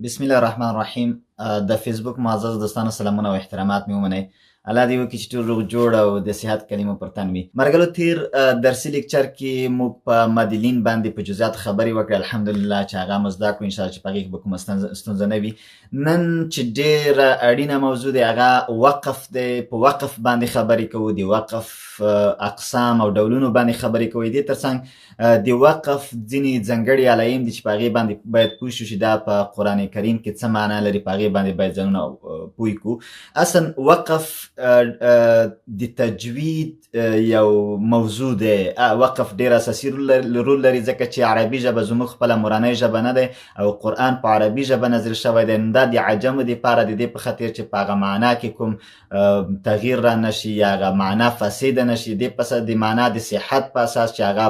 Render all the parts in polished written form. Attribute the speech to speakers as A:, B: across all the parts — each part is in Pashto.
A: بسم الله الرحمن الرحیم. د فیسبوک معزز دوستانو سلامونه او احترامات مې ومنئ. الله دې وکړي چې ټول روغ جوړ او د صحت کلمه پر تن وي. مرګلو تیر درسي لیکچر کې موږ په مدلین باندې په جزئیات خبرې وکړې، الحمدلله چې هغه مو زده کړو، انشاءالله چې په هغې کې به کومه ستونزه نه وي. نن چې ډېره اړینه موضوع دی هغه وقف دی. په وقف باندې خبرې کوو، د وقف اقسام او ډولونو باندې خبرې کوو. دې ترڅنګ د وقف ځینې ځانګړي علایم دي چې په هغې باندې باید پوه شو چې دا په قرآن کریم کې څه معنا لري، په هغې باندې باید ځانونه پوه کړو. اصلا وقف د تجوید یو موضوع دی. وقف ډېر اساسي رول لري ځکه چې عربي ژبه زموږ خپله مورنۍ ژبه نه دی او قرآن په عربي ژبه نازل شوی دی. دا د عجمو دپاره د دې په خاطر چې په هغه معنا کې کوم تغییر را نشي یا هغه معنا فاسده نشي. دې پس د معنا د صحت په اساس چې هغه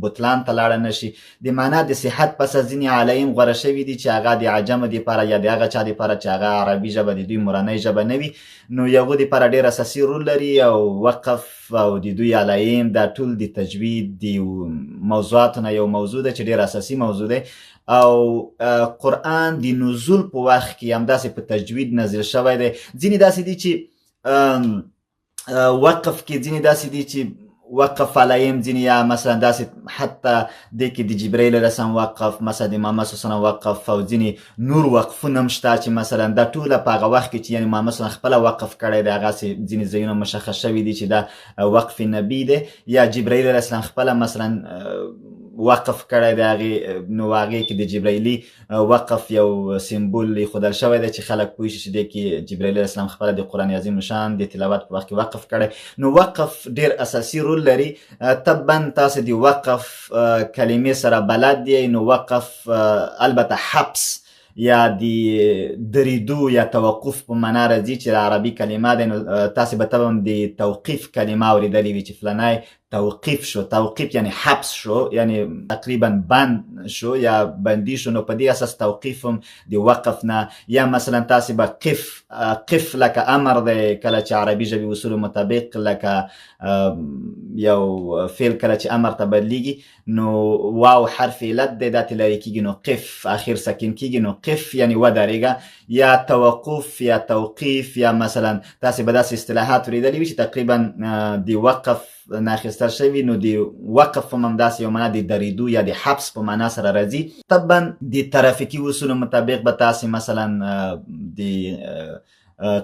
A: بطلان ته لاړه نشي. د معنا د صحت په اساس ځینې علایم غوره شوي دي چې هغه د عجمو دپاره یا د هغه چا دپاره چې هغه عربي ژبه د دوی مورنۍ ژبه نه وي، نو یغو دپاره ډېر اساسي رول لري. او وقف او د دوی علایم دا ټول د تجوید د موضوعاتو نه یو موضوع ده چې ډېر اساسي موضوع دی. او قرآن د نزول په وخت کې همداسې په تجوید نازل شوی دی. ځینې داسې دي چې وقف کې ځینې داسې دي چې وقف علایم ځینې یا مثلا داسې حتی دې کې د جبرائیل علیه السلام وقف، مثلا د محمد صلی الله علیه وسلم وقف او ځینې نور وقفونه هم شته چې مثلا دا ټوله په هغه وخت کې چې یعنې محمد صلی الله علیه وسلم خپله وقف کړی دی، هغسې ځینې ځایونه مشخص شوي دي چې دا وقف نبي دی، یا جبرائیل علیه السلام خپله مثلا وقف کړی دی هغې، نو هغې کې د جبرائیلي وقف یو سمبول ایښودل شوی دی چې خلک پوه شي چې دې کې جبرائیل علیه السلام خپله د قرآن عظیم الشان د تلاوت په وخت کې وقف کړی. نو وقف ډېر اساسي رول لري. طبعا تاسو د وقف کلمې سره بلد دی. نو وقف البته حبس یا د دریدو یا توقف په معنا راځي چې عربي کلمه دی. نو تاسو به طبعا د توقیف کلمه اورېدلې وي چې فلانی توقیف شو. توقیف یعنی حبس شو، یعنی تقریبا بند شو یا بندی شو. نو په دې اساس توقیف هم د وقف نه. یا مثلا تاسو به قف لکه امر دی، کله چې عربي ژبې اصولو مطابق لکه یو فعل کله چې امر ته بدلیږي نو واو حرف علت دی، دا تلری کېږي، نو قف اخر ساکن کېږي، نو قف یعنی ودرېږه. یا توقف یا توقیف، یا مثلا تاسو به داسې اصطلاحات اورېدلي وي چې تقریبا د وقف نه اخیستل شوي، نو د وقف هم همداسې یو معنا د درېدو یا د حبس په معنا سره راځي. طبعا د ترافیکي اصولو مطابق به تاسې مثلا د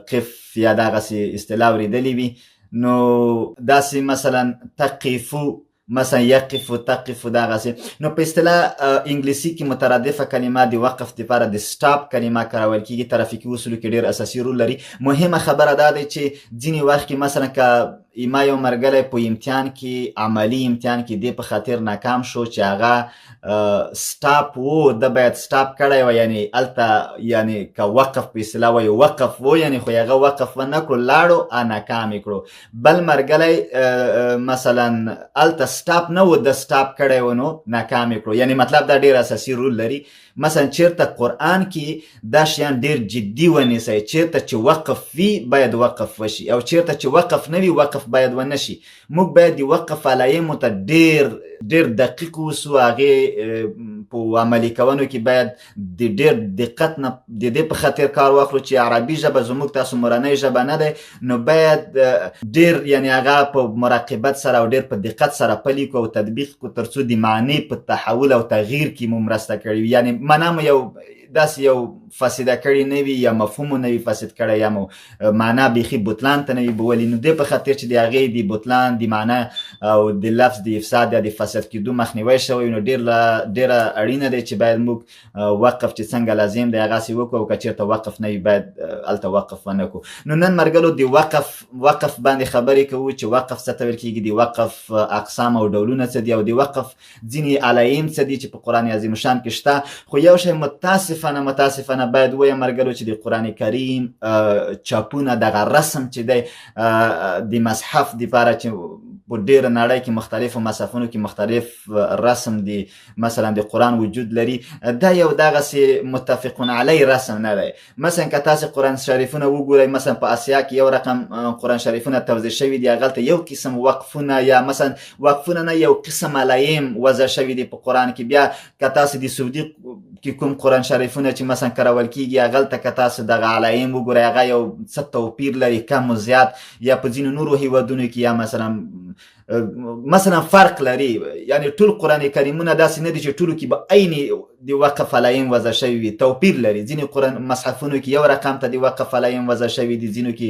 A: قف یا دغسې اصطلاح اورېدلې وي. نو داسې مثلا تقفو، مثلا یقف و تقف و دغسې. نو په اصطلاح انګلیسي کې مترادفه کلمه د وقف دپاره د سټاپ کلمه کارول کېږي. ترافیکي اصولو کې ډېر اساسي رول لري. مهمه خبره دا دی چې ځینې وخت کې مثلا که ما یو ملګری په امتحان کې عملي امتحان کې دې په خاطر ناکام شو چې هغه سټاپ و، ده باید سټاپ کړی و، یعنی هلته یعنی که وقف په اصطلاح وایي وقف و، یعنی خو هغه وقف ونه کړو، لاړو ناکام یې کړو. بل ملګری مثلا هلته سټاپ نه و، ده سټاپ کړی و نو ناکام یې کړو. یعنی مطلب دا ډېر اساسي رول لري. مثلا چیرته قرآن کې دا شیان ډېر جدي ونیسئ. چیرته چې وقف وي باید وقف وشي، او چیرته چې وقف نه وي وقف باید ونه شي. موږ باید د وقف علایمو ته ډېر دقیق اوسو. هغې په عملي کولو کې باید د ډېر دقت نه د دې په خاطر کار واخلو چې عربي ژبه زموږ تاسو مورنۍ ژبه نه دی، نو باید ډېر یعنی هغه په مراقبت سره او ډېر په دقت سره پلي کړو او تطبیق کړو تر څو د معنی په تحول او تغییر کې مو مرسته کړې وي. یعنی معنا مو یو داسې یو فاسده کړي نه وي یا مفهوم مو نه وي فاسد کړی یا مو معنا بیخي بطلان ته نه وي بولي. نو دې په خاطر چې د هغې د بطلان د معنا او د لفظ د افساد یا د فاسد کېدو مخنیوی شوی، نو ډېره اړینه دی چې باید موږ وقف چې څنګه لازم دی هغسې وکړو، او که چېرته وقف نه وي باید هلته وقف ونه کړو. نو نن مرګلو د وقف باندې خبرې کوو چې وقف څه ته ویل کېږي، د وقف اقسام او ډولونه څه دي، او د وقف ځینې علایم څه دي چې په قرآن عظیم الشان کې شته. خو یو شی متاسفانه باید ووایم مرګلو چې د قرآن کریم چاپونه دغه رسم چې دی د مصحف دپاره چې په ډېره نړۍ کې مختلفو مصحفونو کې مختلف رسم دی، مثلا د قرآن قرآن وجود لري دا یو دغسې متفقون علی رسم نه دی. مثلا که تاسې قرآن شریفونه وګورئ، مثلا په اسیا کې یو رقم قرآن شریفونه توزیع شوي دي، هغلته یو قسم وقفونه یا مثلا وقفونه نه یو قسم علایم وضع شوي دي په قرآن کې. بیا که تاسې د سعودي کې کوم قرآن شریفونه چې مثلا کارول کېږي هغلته که تاسې دغه علایم وګورئ هغه یو څه توپیر لري کم و زیات، یا په ځینو نورو هیوادونو کې یا مثلا فرق لري. یعنی ټول قرآن کریمونه داسې نه دي چې ټولو کې به عین د وقف علایم وضع شوي وي، توپیر لري. ځینې قرآن مصحفونو کې یو رقم ته د وقف علایم وضع شوي دي، ځینو کې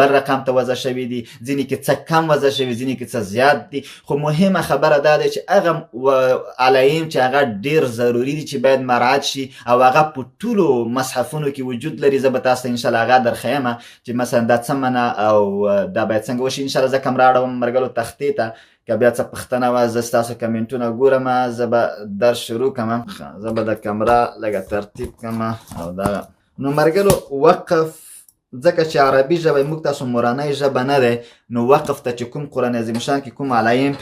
A: بل رقم ته وضع شوي دي، ځینې کې څه کم وضع شوي، ځینې کې څه زیات دي. خو مهمه خبره دا ده چې هغه علایم چې هغه ډېر ضروري دي چې باید مراعات شي او هغه په ټولو مصحفونو کې وجود لري. زه به تاسو ته انشاءالله هغه درښیم چې مثلا دا څه منه او دا باید څنګه وشي. انشاءالله زه کوم راوړم مرګلو تختې ته، که بیا څه پوښتنه وه زه ستاسو کمنټونه ګورم، زه به درس شروع کړم. زه به د کمره لږه ترتیب کړم او دا نو مرګلو وقف ځکه چې عربي ژبه موږ تاسو مورنۍ ژبه نه دی، نو وقف ته چې کوم قرآن عظیم شان کې کوم علایم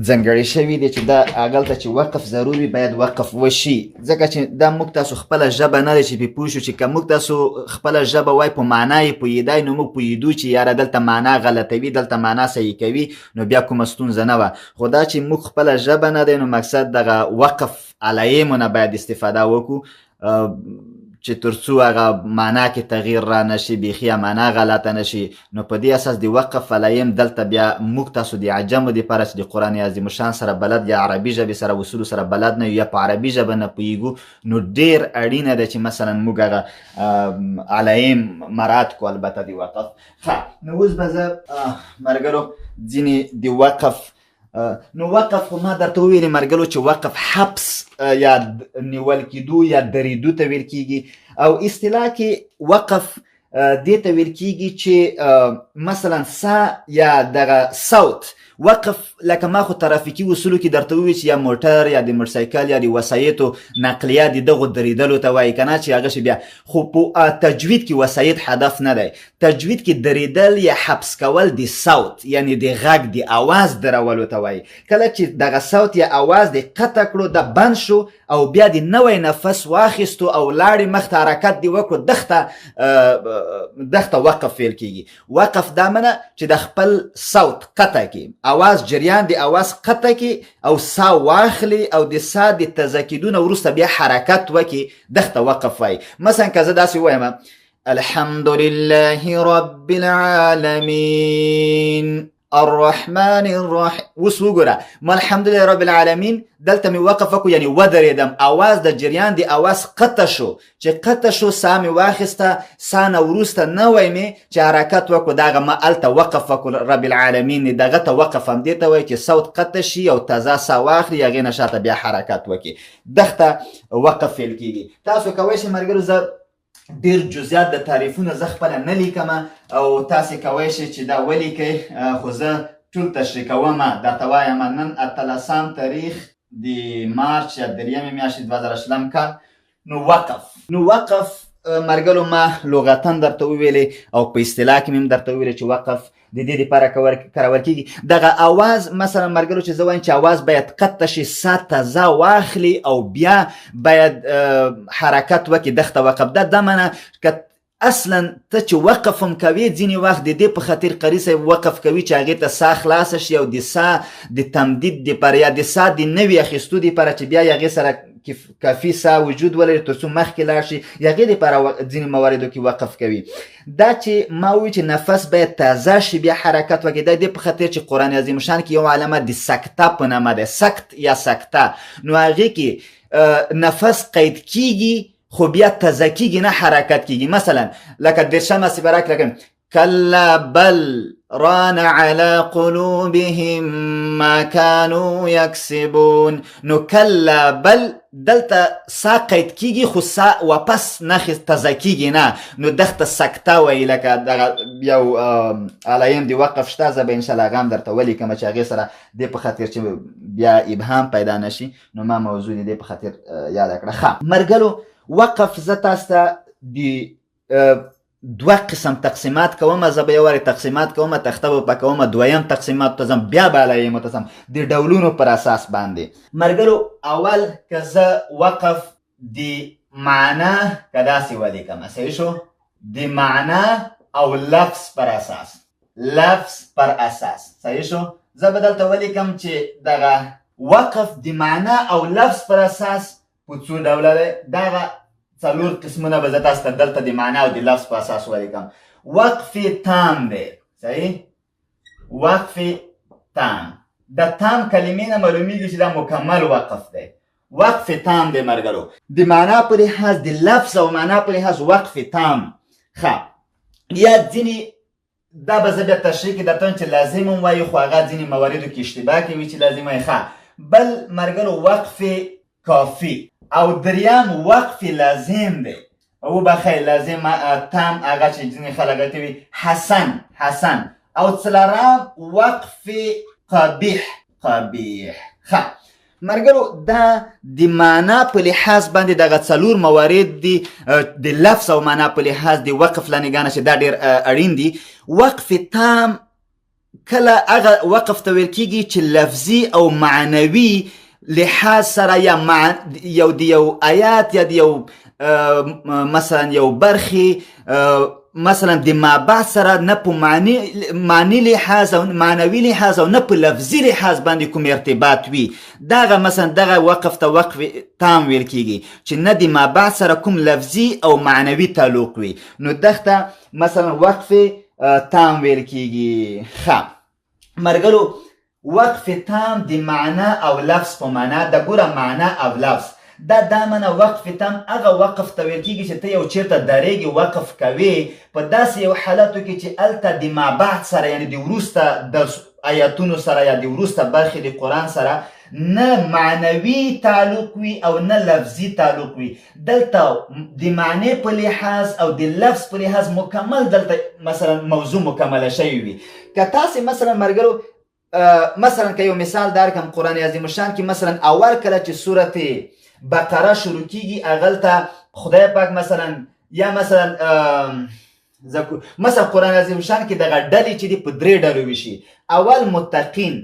A: ځانګړی شوي دي چې دا هغلته چې وقف ضروري باید وقف وشي، ځکه چې دا موږ تاسو خپله ژبه نه دی چې پرې پوه شو. چې که موږ تاسو خپله ژبه وای په معنا یې پوهېدی نو موږ پوهېدو چې یاره دلته معنا غلطوي، دلته معنا صحیح کوي، نو بیا کومه ستونزه نه وه. خو دا چې موږ خپله ژبه نه دی نو مقصد دغه وقف علایمو نه باید استفاده وکړو چې تر څو هغه معنا کې تغییر را نشي، بیخي معنا غلطه نشي. نو په دې اساس د وقف علایم دلته بیا موږ تاسو د عجمو دپاره چې د قرآن عظیم شان سره بلد یا عربي ژبې سره اصولو سره بلد نه یو یا په عربي ژبه نه پوهېږو، نو ډېر اړینه ده چې مثلا موږ هغه علایم مراعات کړو البته د وقف. نو اوس به زه ملګرو ځینې د وقف نو وقف خو ما درته وویلې مرګلو چې وقف حبس یا نیول کېدو یا درېدو ته ویل کېږي، او اصطلاح کې وقف دې ته ویل کېږي چې مثلا سا یا دغه صوت وقف، لکه ما خو ترافیکي اصولو کې درته وویل چې یا موټر یا د موټرسایکل یا د وسایطو نقلیه د دغو درېدلو ته وایي که نه چې هغه شي بیا. خو په تجوید کې وسایط هدف نه دی، تجوید کې درېدل یا حبس کول د صوت یعنی د غږ د اواز درولو ته وایي. کله چې دغه صوت یا اواز د قطع کړو د بند شو او بیا د نوی نفس واخیستو او لاړې مخته حرکت دی وکړو، دغته وقف ویل کېږي. وقف دا منه چې د خپل صوت قطع کړي، اواز جریان د اواز قطع کړي او سا واخلي او د سا د تازه کېدو نه وروسته بیا حرکت وکړي، دغته وقف وایي. مثلا که زه داسې ووایم الحمد لله رب العالمین الرحمن الرحیم، اوس وګوره ما الحمدلله رب العالمین دلته مې وقف وکړو یعنی ودرېدم، اواز د جریان د اواز قطع شو، چې قطع شو سا مې واخیسته، سا نه وروسته نوی مې چې حرکت وکړو دغه ما هلته وقف وکړو رب العالمین. دغه ته وقف همدې ته وایي چې صوت قطع شي او تازه سا واخلي، هغې نه شاته بیا حرکت وکړي، دغته وقف ویل کېږي. تاسو کولی شئ ملګرو زه ډېر جزئیات د تعریفونه زه خپله نه لیکم او تاسې کولی شئ چې دا ولیکئ، خو زه ټول تشریح کوم. درته وایم نن 18 تاریخ د مارچ یا 3 میاشتې 2020 کال. نو وقف مرګلو ما لغتن درته وویلې او په اصطلاح کې مې درته وویلې چې وقف د دې لپاره کارول کېږي. دغه اواز مثلا مرګلو چې زه وایم چې اواز باید قطع شي، سا تازه واخلي او بیا باید حرکت وکړي، دغته وقف ده. دا منه که اصلا ته چې وقف هم کوي ځینې وخت د دې په خاطر قاري صاحب وقف کوي چې هغې ته سا خلاصه شي او د سا د تمدید دپاره یا د سا د نوي اخیستو دپاره چې بیا هغې سره کافي سا وجود ولري تر څو مخکې لاړ شي، هغې دپاره ځینې مواردو کې وقف کوي. دا چې ما وویل چې نفس باید تازه شي بیا حرکت وکړي، دا دې په خاطر چې قرآن عظیم شان کې یو علامه د سکته په نامه ده، سکت یا سکته، نو هغې کې نفس قید کېږي خو بیا تازه کېږي نه حرکت کېږي. مثلا لکه دېرشمه سپاره کې لکه کلا بل ران على قلوبهم ما كانوا يكسبون، نو کلا بل دلته سا قید کېږي خو سا واپس نه تازه کېږي نه، نو دغته سکته وایي. لکه دغه یو علایم د وقف شته، زه به انشاءالله هغه هم درته ولیکم چې هغې سره دې په خاطر چې بیا ابهام پیدا نشي، نو ما موضوع دې په خاطر یاده کړه. ښه مرګلو وقف زه تاسو ته د دوه قسم تقسیمات کومه، زه به یو وارې تقسیمات کومه، تخته به پکومه، دویم تقسیمات ته ځم، بیا بالایمو ته ځم د ډولونو پر اساس باندې. ملګرو اول که زه وقف د معنا که داسې ولیکمه، صحیح شو، د معنا او لفظ پر اساس، لفظ پر اساس، صحیح شو. زه به دلته ولیکم چې دغه وقف د معنا او لفظ پر اساس په څو ډوله دی. دغه څلور قسمونه به زه تاسو ته دلته د معنا او د لفظ په اساس ولیکم. وقف تام دی، صحیح، وقف تام. د تام کلمې نه معلومیږي چې دا مکمل وقف دی. وقف تام دی ملګرو، د معنا په لحاظ، د لفظ او معنا په لحاظ وقف تام. ښه، یا ځینې دا به زه بیا تشریح کې درته وایم چې لازم هم وایي، خو هغه ځینې مواردو کې اشتباه کوي چې لازم وایي. ښه، بل ملګرو وقف کافي او دریم وقف لازم دی. وبخښئ، لازم تام هغه چې ځینې خلک ورته وایي حسن، حسن. او څلورم وقف قبیح، قبیح. ښه ملګرو، دا د معنا په لحاظ باندې دغه څلور موارد دي، د لفظ او معنا په لحاظ د وقف لنګانه چې دا ډېر اړین دي. وقف تام کله هغه وقف ته ویل کېږي چې لفظي او معنوي لحاظ سره یا د یو آیات یا د یو مثلا یو برخې مثلا د مابعد سره نه په معنی لحاظ او معنوي لحاظ او نه په لفظي لحاظ باندې کوم ارتباط وي، دغه مثلا دغه وقف ته وقف تام ویل کېږي چې نه د مابعد سره کوم لفظي او معنوي تعلق وي، نو دغه مثلا وقف تام ویل کېږي. ښه ملګرو، وقف تام د معنا او لفظ په معنا، د ګوره معنا او لفظ دا منه وقف تام هغه وقف ته ویل کېږي چې ته یو چېرته درېږې وقف کوې په داسې یو حالاتو کې چې هلته د مابعد سره، یعنې د وروسته د آیاتونو سره یا د وروسته برخې د قرآن سره نه معنوي تعلق وي او نه لفظي تعلق وي. دلته د معنی په لحاظ او د لفظ په لحاظ مکمل دلته مثلا موضوع مکمله شوی وي. که تاسې مثلا ملګرو مثلا که یو مثال درکړم، قرآن عظیم الشان کې مثلا اول کله چې سورت بقره شروع کیږي هغلته خدای پاک مثلا یا مثلا قرآن عظیم الشان کې دغه ډلې چې دي په درې ډلو ویشي. اول متقین،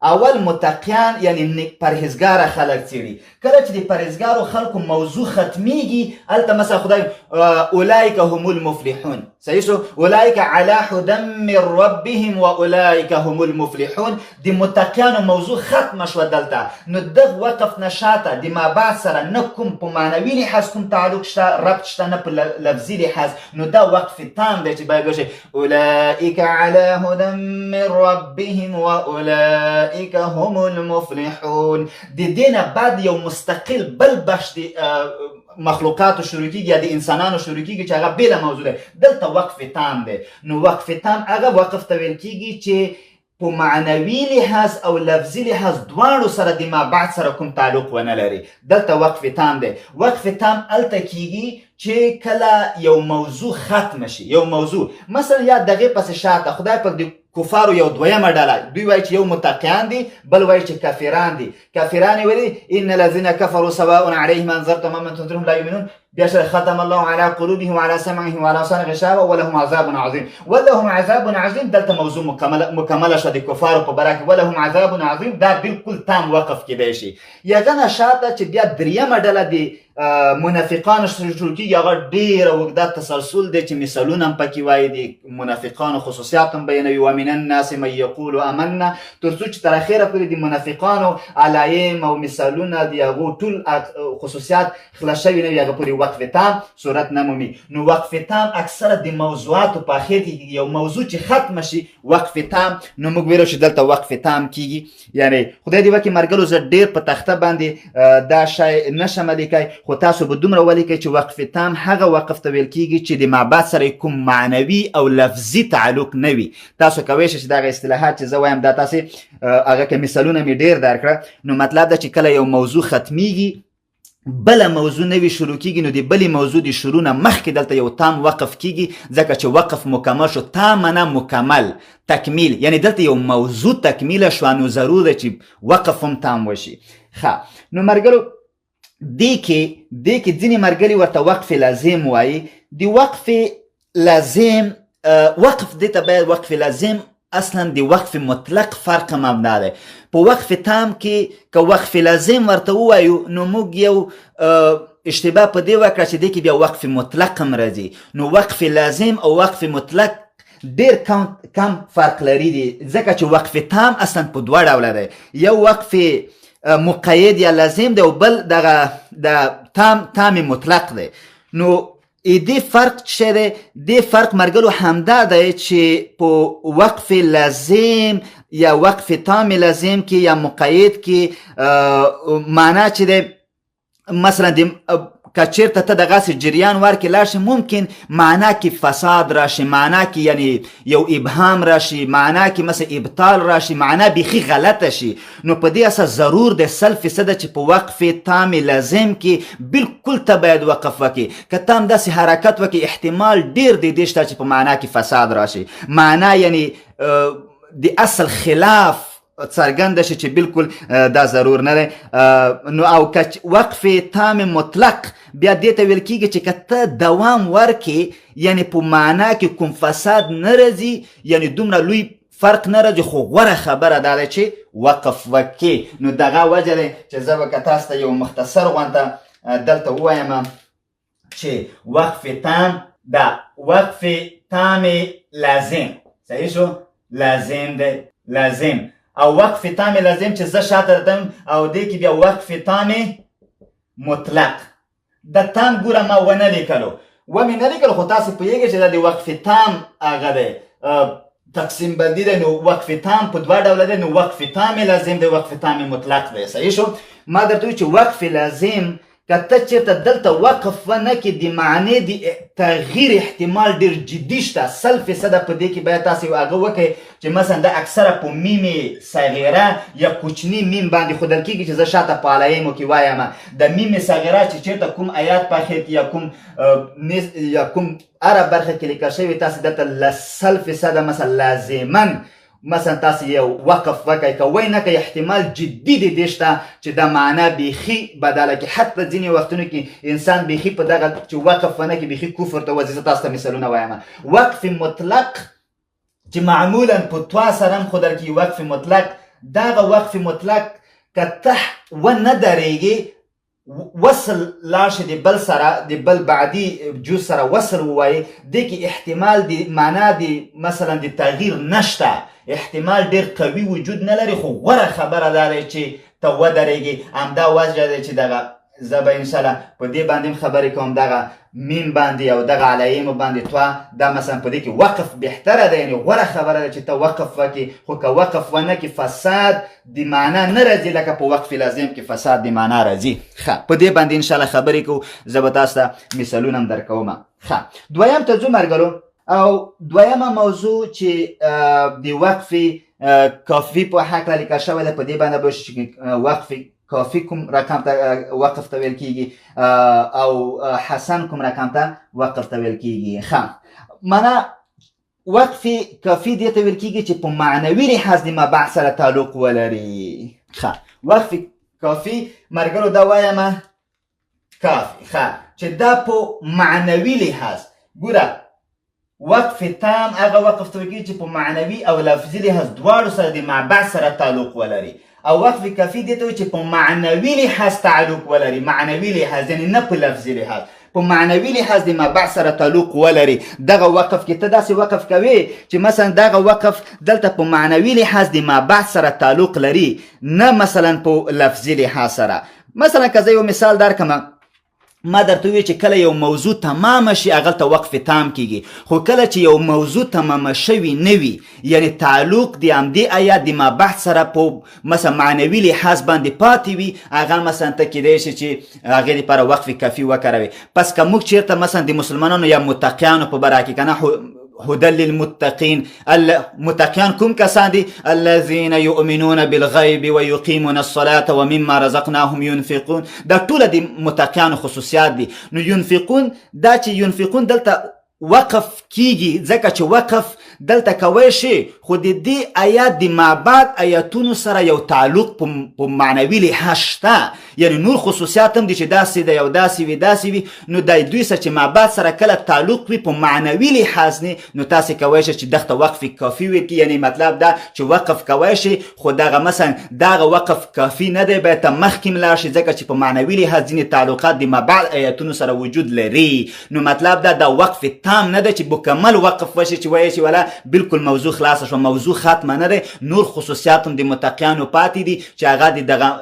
A: اول متقیان یعنی پرهیزګاره خلک څیړي. کله چې د پرهیزګارو خلکو موضوع ختمیږي هلته مثلا خدای اولئک هم المفلحون، صحیح شو، اولئک علی هدی من ربهم واولئک هم المفلحون. د متقیانو موضوع ختمه شوه دلته، نو دغه وقف نه شاته د مابعد سره نه کوم په معنوي لحاظ کوم تعلق شته، ربط شته، نه په لفظي لحاظ، نو دا وقف تام دی چې باید وشي اولئک علی هدی من ربهم واولئک هم المفلحون. د دې نه بعد یو مستقل بل بخش د مخلوقاتو شروع کیږي یا د انسانانو شروع کیږي چې هغه بېله موضوع دی. دلته وقف تام دی. نو وقف تام هغه وقف ته ویل کیږي چې په معنوي لحاظ او لفظي لحاظ دواړو سره د مابعد سره کوم تعلق ونه لري. دلته وقف تام دی. وقف تام هلته کیږي چې کله یو موضوع ختم شي، یو موضوع مثلا یا دغې پسې شاته خدای پاک د کفارو یو دویمه ډله، دوی وایي چې یو متقیان دي، بل وایي چې کافران دي. کافران یې ویلي ان الذین کفروا سواء علیهم انذرتهم ام لم تنذرهم لا یؤمنون. بیا ختم الله علی قلوبهم وعلى سمعهم وعلى ابصارهم غشاوه ولهم عذاب عظیم. ولهم عذاب عظیم دلته موضوع مکمله شوه د کفارو په باره کې. ولهم عذاب عظیم دا بالکل تام وقف کیدای شي. یګنه شاته چې بیا دریمه ډله د منافقانو شروع کیږي، هغه ډېره اوږده تسلسل دی چې مثالونه هم پکې وایي، د منافقانو خصوصیات هم بیانوي. ومن الناس من یقول آمنا، تر څو چې تر اخره پورې د منافقانو علایم او مثالونه د هغو ټول خصوصیات خلاص شوي نه وي، هغه پورې وقف تام صورت نه مومي. نو وقف تام اکثره د موضوعاتو په اخر کې یو موضوع چې ختمه شي وقف تام، نو موږ ویلو چې دلته وقف تام کیږي. یعنی خدای دې وکړي ملګرو زه ډېر په تخته باندې دا شی نشم لیکلی، خو تاسو به دومره ولیکئ چې وقف تام هغه وقف ته ویل کیږي چې د مابعد سره کوم معنوي او لفظي تعلق نه وي. تاسو کولی شئ چې دغه اصطلاحات چې زه وایم دا تاسې هغه که مثالونه مې ډېر درکړه، نو مطلب ده چې کله یو موضوع ختمیږي بله موضوع نوی شروع کیږي، نو د بلې موضوع د شروع نه مخکې دلته یو تام وقف کیږي، ځکه چې وقف مکمل شو. تام معنا مکمل، تکمیل، یعنی دلته یو موضوع تکمیله شوه، نو ضرور ده چې وقف هم تام وشي. ښه نو ملګرو دې کې ځینې ملګري ورته وقف لازم وایي. د وقف لازم وقف دې ته باید وقف لازم اصلا د وقف مطلق فرق مبنا دی. په وقف تام کې که وقف لازم ورته ووایو نو موږ یو اشتباه په دې وکړه چې دې کې بیا وقف مطلق هم راځي. نو وقف لازم او وقف مطلق ډېر کم فرق لري دي، ځکه چې وقف تام اصلا په دوه ډوله دی. یو وقف مقید یا لازم دی او بل دغه د تام مطلق دی. نو دې فرق څه دی؟ دې فرق مرګلو همدا دی چې په وقف لازم یا وقف تام لازم کې یا مقید کې معنا چې دی مثلا که چیرته ته دغسې جریان ورکې لاړ شي ممکن معنا کې فساد راشي، معنا کې یعنی یو ابهام راشي، معنا کې مثلا ابطال راشي، معنا بیخي غلطه شي. نو په دې اساس ضرور د 100% چې په وقف تام لازم کې بالکل ته باید وقف وکړي. که ته هم داسې حرکت وکړي احتمال ډېر دی دې شته چې په معنا کې فساد راشي، معنا یعنی د اصل خلاف څرګنده شي چې بالکل دا ضرور نه دی. نو او که وقف تام مطلق بیا دې ته ویل کېږي چې که ته دوام ورکې یعنی په معنا کې کوم فساد نه راځي، یعنی دومره لوی فرق نه راځي، خو غوره خبره دا ده چې وقف وکې. نو دغه وجه دی چې زه به که تاسو ته یو مختصر غونته دلته ووایم چې وقف تام دا وقف تام لازم صحیح شو، لازم دی لازم، او وقف تام لازم چې زه شاته دم او دې کې بیا وقف تام مطلق. د تام ګوره ما ونه لیکلو ومې نه لیکلو، خو تاسې پوهېږئ چې دا د وقف تام هغه دی تقسیم بندي دی. نو وقف تام په دوه ډوله دی، نو وقف تام لازم دی، وقف تام مطلق دی صحیح شو. ما درته وایي چې وقف لازم که ته چېرته دلته وقف ونه کړې د معنې د تغییر احتمال ډېر جدي شته، 100% په دې کې باید تاسې هغه وکړئ چې مثلا دا اکثره په میم صغیره یا کوچني میم باندې ښودل کېږي چې زه شاته په علایمو کې وایم د میم صغیره چې چېرته کوم آیات په اخر کې یا کوم هره برخه کې لیکل شوي تاسې دلته له 100% مثلا لازما مثلا تاسې یو وقف وکړئ، که وی نه کوئ احتمال جدي دی دې شته چې دا معنا بیخي بدله کړي. حتی ځینې وختونو کې انسان بیخي په دغه چې وقف ونه کړي بیخي کفر ته وځي. زه تاسو ته مثالونه وایم. وقف مطلق چې معمولا په توا سره هم ښودل کېږي وقف مطلق، دغه وقف مطلق که ته ونه درېږي وصل لاړ شي د بل سره د بل بعدي جز سره وصل ووایي، دې کې احتمال د معنا د مثلا د تغییر نشته، احتمال ډېر قوي وجود نه لري، خو غوره خبره دا دی چې ته ودرېږي. همدا وجه دی چې دغه زه به انشاءالله په دې باندې هم خبرې کوم، دغه میم باندې او دغه علایمو باندې توا دا مثلا په دې کې وقف بهتره ده، یعنی غوره خبره ده چې ته وقف وکړې. خو که وقف ونه کړې فساد د معنا نه راځي لکه په وقف لازم کې فساد د معنا راځي. ښه په دې باندې انشاءالله خبرې کوو، زه به تاسو ته مثالونه هم درکوم. ښه دویم ته ځو مرګرو، او دویمه موضوع چې د وقف کافي په هکله لیکل شوی ده په دې باندې به چې وقف کافی کوم رقم ته وقف ته ویل کېږي او حسن کوم رقم ته وقف ته ویل کېږي. ښه معنا وقف کافي دې ته ویل کېږي چې په معنوي لحاظ د مبعث سره تعلق ولري. ښه وقف کافي مرګرو دا وایم کافي، ښه چې دا په معنوي لحاظ ګوره وقف تام هغه وقف ته ویل کېږي چې په معنوي او لفظي لحاظ دواړو سره د مبعث سره تعلق ولري، او وقف کافي دې ته وایي چې په معنوي لحاظ تعلق ولري، معنوي لحاظ یعنی نه په لفظي لحاظ، په معنوي لحاظ د مبعث سره تعلق ولري. دغه وقف کې ته داسې وقف کوي چې مثلا دغه وقف دلته په معنوي لحاظ د مبعث سره تعلق لري، نه مثلا په لفظي لحاظ سره. مثلا که زه یو مثال درکړم، ما درته وی چې کله یو موضوع تمام شي هغه ته وقف تام کیږي، خو کله چې یو موضوع تمام شوی نه وي یعنی تعلق د همدې آیات د مبحث سره په مثلا معنوي لحاظ باندې پاتې وي هغه مثلا ته کیدای شي چې هغې دپاره وقف کافي وکاروي. پس که موږ چېرته مثلا د مسلمانانو یا متقیانو په باره کې که نه هدى للمتقين، المتقين كم كساندي الذين يؤمنون بالغيب ويقيمون الصلاة ومما رزقناهم ينفقون. دا طول دي متقين خصوصيات دي. نو ينفقون دا چه ينفقون دلتا وقف کیږي ځکه چې وقف دلته کوی شي خو د دې آیات د مابعد آیاتونو سره یو تعلق په معنوي لحاظ شته، یعنی نور خصوصیات هم دي چې داسې دی او داسې وي نو د دوی سره چې مابعد سره کله تعلق وي په معنوي لحاظ نه، نو تاسې کوی شئ چې دغه وقف کافي وکړي. یعنی مطلب دا چې وقف کوی شي خو دغه مثلا دغه وقف کافي نه دی، باید ته مخکې لاړ شي ځکه چې په معنوي لحاظ ځینې تعلقات د مابعد آیاتونو سره وجود لري. نو مطلب دا وقف تام نه دی چې مکمل وقف وشي چې وایي چې ولا بالکل موضوع خلاصه شو، موضوع ختمه نه دی. نور خصوصیات هم د متقیانو پاتې دي چې هغه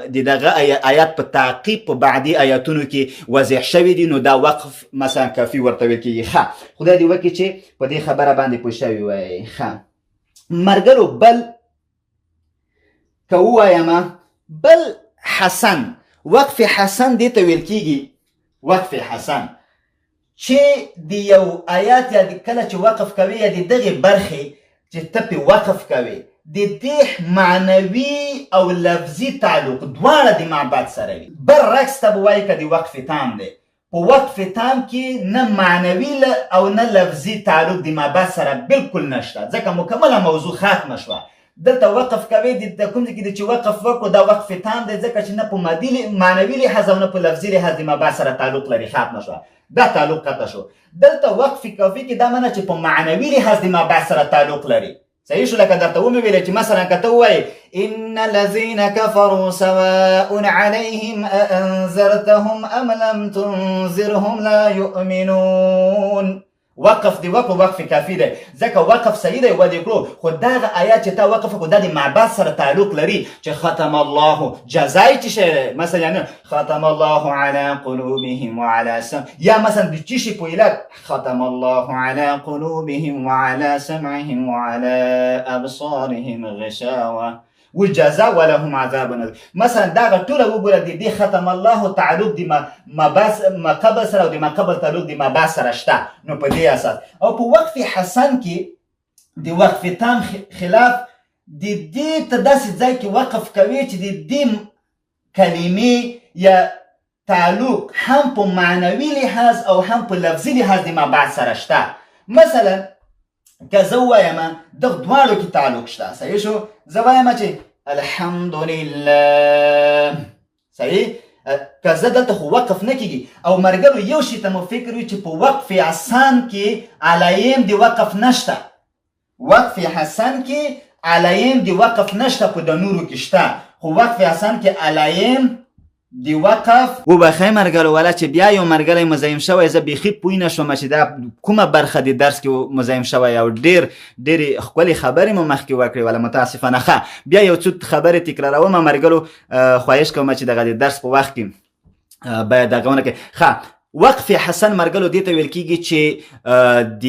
A: د دغه آیات په تعقیب په بعدي آیاتونو کې واضح شوي دي. نو دا وقف مثلا کافي ورته ویل کېږي. ښه خدای دې وکړي چې په دې خبره باندې پوه شوي وای. ښه مرګلو بل که ووایم بل حسن، وقف حسن دې ته ویل کېږي وقف حسن چې د یو آیات یا کله چې وقف کوي یا د دغې برخې چې ته پې وقف کوي د دې معنوي او لفظي تعلق دواړه د معبد سره وي. برعکس ته به وایي که د وقف تام دی، په وقف تام کې نه معنوي او نه لفظي تعلق د معبد سره بالکل نشته ځکه مکمله موضوع ختمه شوه. دلته وقف کوي د کوم ځای کې چې وقف وکړو دا وقف تام دی ځکه چې نه په معنوي لحاظ او نه په لفظي لحاظ د معبد سره تعلق لري، ختمه شوه، دا تعلق قطع شو. دلته وقف کافي کې دا معنی چې په معنوي لحاظ د معبد سره تعلق لري. صحیح شو؟ لکه درته ومې ویلې چې مثلا که ته ووایې ان الذین کفروا سواء علیهم اانذرتهم ام لم تنذرهم لا یؤمنون، وقف دی وقف کافی دی ځکه وقف صحیح دی ودې کړو، خو دغه آیات چې تا وقف کړو دا د معبد سره تعلق لري چې ختم الله جزای چې شی مثلا ختم الله علی قلوبهم وعلى سمع، یا مثلا د چی شي په علت ختم الله علی قلوبهم وعلى سمعهم وعلى ابصارهم غشاوه والجزاء ولهم عذاب نذير. مثلا دا ټول وګوره د دې ختم الله تعلق د ما قبل سره او د ما قبل تعلق د ما بعد سره شته. نو په دې اساس او په وقف حسن کې د وقف تام خلاف د دې ته داسې ځای کې وقف کوي چې د دې کلمې یا تعلق هم په معنوي لحاظ او هم په لفظي لحاظ د ما بعد سره شته. مثلا که زه ووایم دغه دواړو کې تعلق شته، صحیح شو؟ زه وایم چې الحمدلله، صحیح؟ که زه دلته خو وقف نه کېږي او مرګلو یو شي ته مو فکر وي چې په وقف حسن کې علایم د وقف نشته، وقف حسن کې علایم د وقف نشته، په د نورو کې شته، خو وقف حسن کې علایم دی وقف وبخی مرګلو ولا چې بیا یو مرګلی مزاحم شوی زه بیخي پوی نه شوم چې دا کومه برخه د درس کې مزاحم شوی او ډېرې ښکلې خبرې مو مخکې وکړې ولا متاسفانه. ښه بیا یو څو خبرې تکراروم مرګلو، خواهش کوم چې دغه د درس په وخت کې باید دغه ونه کړې. ښه وقف حسن مرګلو دې ته ویل کېږي چې د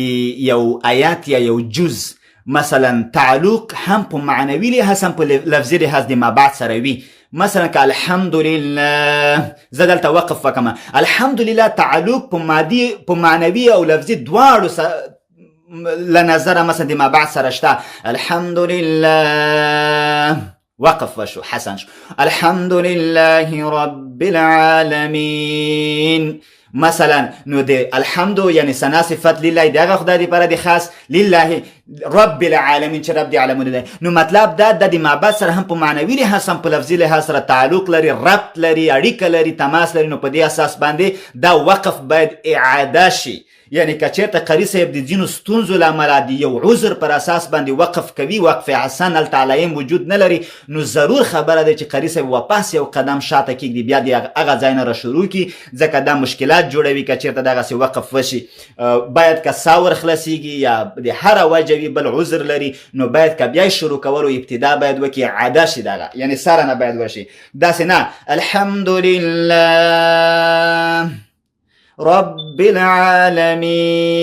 A: یو آیات یا یو جز مثلا تعلق هم په معنوي لحاظ هم په لفظي لحاظ د مابعد سره وي. مثلا که الحمدلله زه دلته وقف وکړم، الحمدلله تعلق په معنوي او لفظي دواړو لنظره مثلا د مابعد سره شته. الحمدلله وقف وشو حسن شو. الحمدلله رب العالمین مثلا نو د الحمد یعنی ثنا صفت لله دغه خدای دی پر د خاص لله رب العالمین چې رب دی عالمونه دی. نو مطلب دا د معبد سره هم په معنوي لحاظ هم په لفظي لحاظ سره تعلق لري، ربط لري، اړیکه لري، تماس لري. نو په دې اساس باندې دا وقف باید اعاده شي. یعنی که چېرته قاري صاحب د ځینو ستونزو له امله د یو عذر پر اساس باندې وقف کوي، وقف حسن هلته علایم وجود نه لري، نو ضرور خبره ده چې قاري صاحب واپس یو قدم شاته کېږدي، بیا د هغه ځای نه راشروع کړي ځکه دا مشکلات جوړوي. که چېرته دغسې وقف وشي باید که سا ورخلاصېږي یا د هره وجه وي بل عذر لري، نو باید که بیا شروع کولو ابتدا باید وکړي، عاده شي دغه یعنی سره نه باید وشي، داسې نه الحمدلله رب العالمین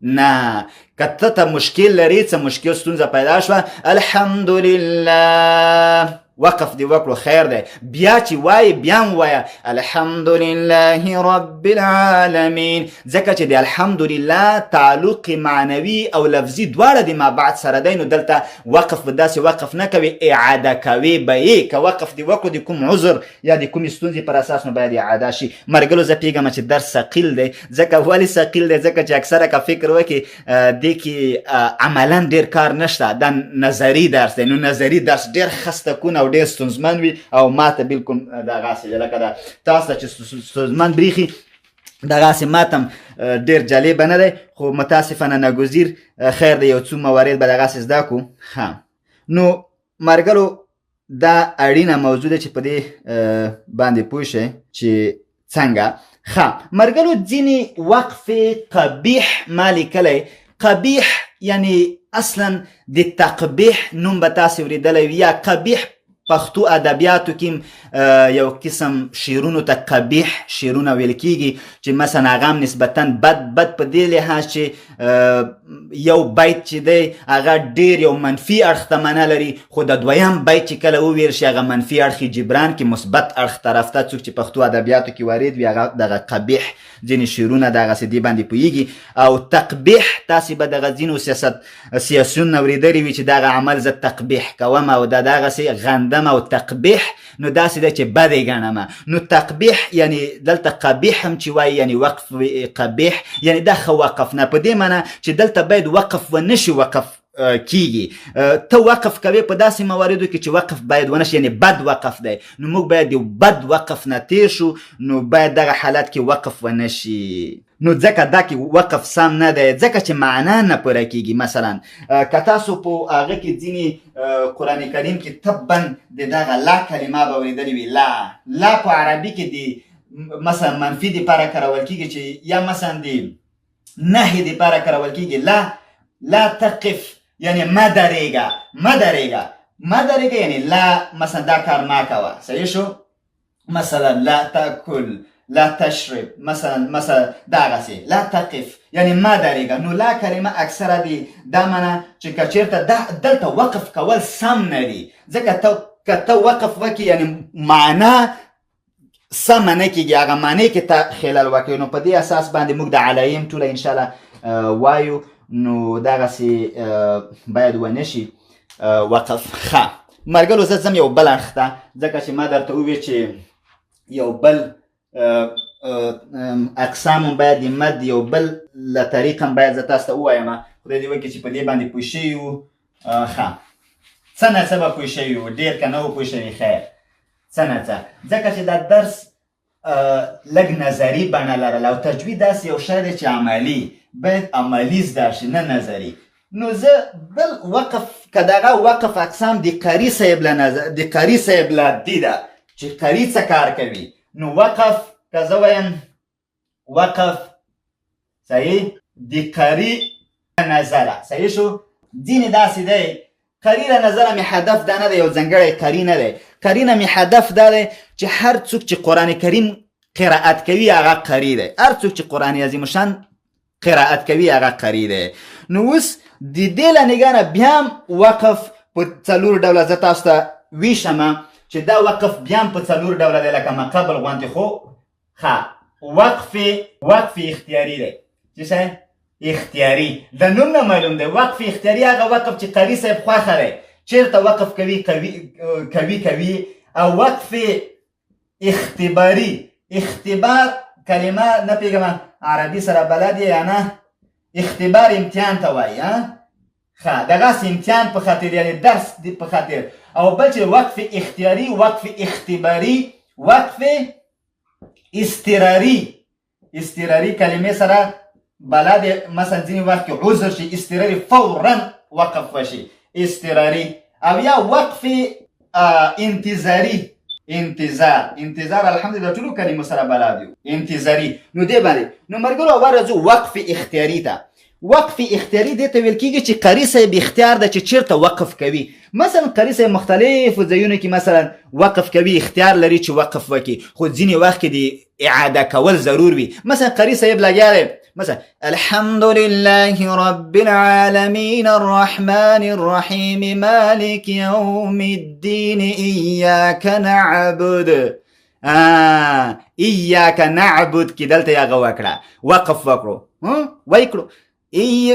A: نه. کته ته مشکل لري، څه مشکل ستونزه پیدا شوه الحمدلله وقف دی وکړو خیر دی. بیا چې وایي بیا هم وایه الحمدلله رب العالمین، ځکه چې د الحمدلله تعلق معنوي او لفظي دواړه د ما بعد سره دی. نو دلته وقف به داسې وقف نه کوي، اعاده کوي به یې. که وقف دی وکړو د کوم عذر یا د کومې ستونزې پر اساس، نو باید اعاده شي. مرګلو زه پیږم چې درس ثقیل دی. ځکه ولې ثقیل دی؟ ځکه چې اکثره که فکر وکړي دې کې عملا ډېر کار نشته، دا نظري درس دی. نو نظري درس ډېر خسته کون او ډېر ستونزمن وي، او ما ته بلکل دغسې لکه دا تاسو ته چې ستونزمن برېښي دغسې ما ته هم ډېر جالبه نه دی، خو متاسفانه ناګزیر خیر دی، یو څو موارد به دغسې زده کړو. نو مرګلو دا اړینه موضوع ده چې په دې باندې پوه شئ چې څنګه. مرګلو ځینې وقف قبیح ما لیکلی. قبیح یعنی اصلا د تقبیح نوم به تاسې اورېدلی وي، یا قبیح پښتو ادبیاتو کې یو قسم شعرونو ته قبیح شعرونه ویل کېږي، چې مثلا هغه هم نسبتا بد په دې لحاظ چې یو بیت چې دی هغه ډېر یو منفي اړخ ته معنا لري، خو د دویم بیت چې کله وویل شي هغه منفي اړخ یې جبران کې مثبت اړخ طرف ته. څوک چې پښتو ادبیاتو کې وارد وي هغه دغه قبیح ځینې شعرونه دغسې دې باندې پوهېږي. او تقبیح تاسې به دغه ځینو سیاسیون اورېدلي وي چې دغه عمل زه تقبیح کوم او دا دغسې غندم او تقبیح، نو داسې ده چې بد یې ګڼمه. نو تقبیح یعنی دلته قبیح هم چې وایي یعنی وقف قبیح یعنی دا ښه وقف نه، په دې معنی چې دلته باید وقف ونه شي وقف کیږي. ته وقف کوي په داسې مواردو کې چې وقف باید ونه شي، یعنی بد وقف دی. نو موږ باید یو بد وقف نه تیر شو، نو باید دغه حالت کې وقف ونه شي. نو ځکه دا کې وقف سم نه دی، ځکه چې معنا نه پوره کیږي. مثلا که تاسو په هغه کې ځینې قرآن کریم کې تبا د دغه لا کلمه به اورېدلې وي. لا په عربي کې د مثلا منفي دپاره کارول کیږي، چې یا مثلا د نهي دپاره کارول کیږي. لا تقف یعنی ما درېږه یعنی لا مثلا دا کار ما کوه، صحیح شو. مثلا لا تاکل، لا تشرب، مثلا دغسې لا تقف یعنی ما درېږه. نو لا کلمه اکثره دی دا معنی چې که چېرته دلته وقف کول سم نه دي، ځکه که ته وقف وکړي یعنی معنا سمه نه کېږي، هغه معنی کې ته خلل وکړي. نو په دې اساس باندې موږ د علایم ټوله انشاءالله وایو، نو دغسې باید ونه شي وقف. مرګلو زه ځم یو بل اړخ ته، ځکه چې ما درته وویل چې یو بل اقسام هم باید د مد یو بل له طریق هم باید زه تاسو ته ووایم. خدای دې وکړي چې په دې باندې پوه شوي یو. څه نه څه به پوه شوي یو، ډېر که نه و پوه شوي خیر، څه نه څه، ځکه چې دا درس لږ نظري بڼه لرله، او تجوید داسې یو شی دی چې عملي باید عملي زده شي نه نظري. نو زه بل وقف که دغه وقف اقسام د قاري صاحب له دې ده چې قاري څه کار کوي. نو وقف که زه وایم وقف صحیح د قاري نظره، صحیح شو. ځینې داسې دی قاري له نظره مې هدف دا نه دی، یو ځانګړی قاري نه دی. قاري نه مې هدف دا دی چې هر څوک چې قرآن کریم قرائت کوي هغه قاري دی، هر څوک چې قرآن عظیم شان قرائت کوي هغه قاري دی. نو اوس د دې له نګاه نه بیا هم وقف په څلور ډوله زه تاسو ته ویشمه چې دا وقف بیا هم په څلور ډوله دی، لکه ما قبل غوندې. خو وقف اختیاري دی. چې څه اختیاري د نوم نه معلوم دی. وقف اختیاري هغه وقف چې قاري صاحب خوښه دی، چېرته وقف کوي. او وقف اختباري، اختبار کلمه نه پیږم عربي سره بلد یا نه، اختبار امتحان ته وایي. دغسې امتحان په خاطر یعنی درس په خاطر. او بل چې وقف اختیاري، وقف اختباري، وقف اضطراري کلمې سره بلد. مثلا ځینې وخت کې عذر شي اضطراري فورا وقف وشي اضطراري. او یا وقف انتظار الحمدلله ټولو کلمو سره بلد یو انتظاري. نو دې باندې نو مرګلو ورځو وقف اختیاري ته. وقف اختیاري دې ته ویل کېږي چې قاري صاحب اختیار ده چې چېرته وقف کوي. مثلا قاري صاحب مختلفو ځایونو کې مثلا وقف کوي، اختیار لري چې وقف وکړي، خو ځینې وخت کې د اعاده کول ضرور وي. مثلا قاري صاحب لګیا دی مثلا الحمد لله رب العالمين الرحمن الرحيم مالك يوم الدين إياك نعبد إياك نعبد کې دلته یاغه وکړه وقف وکړو وکړو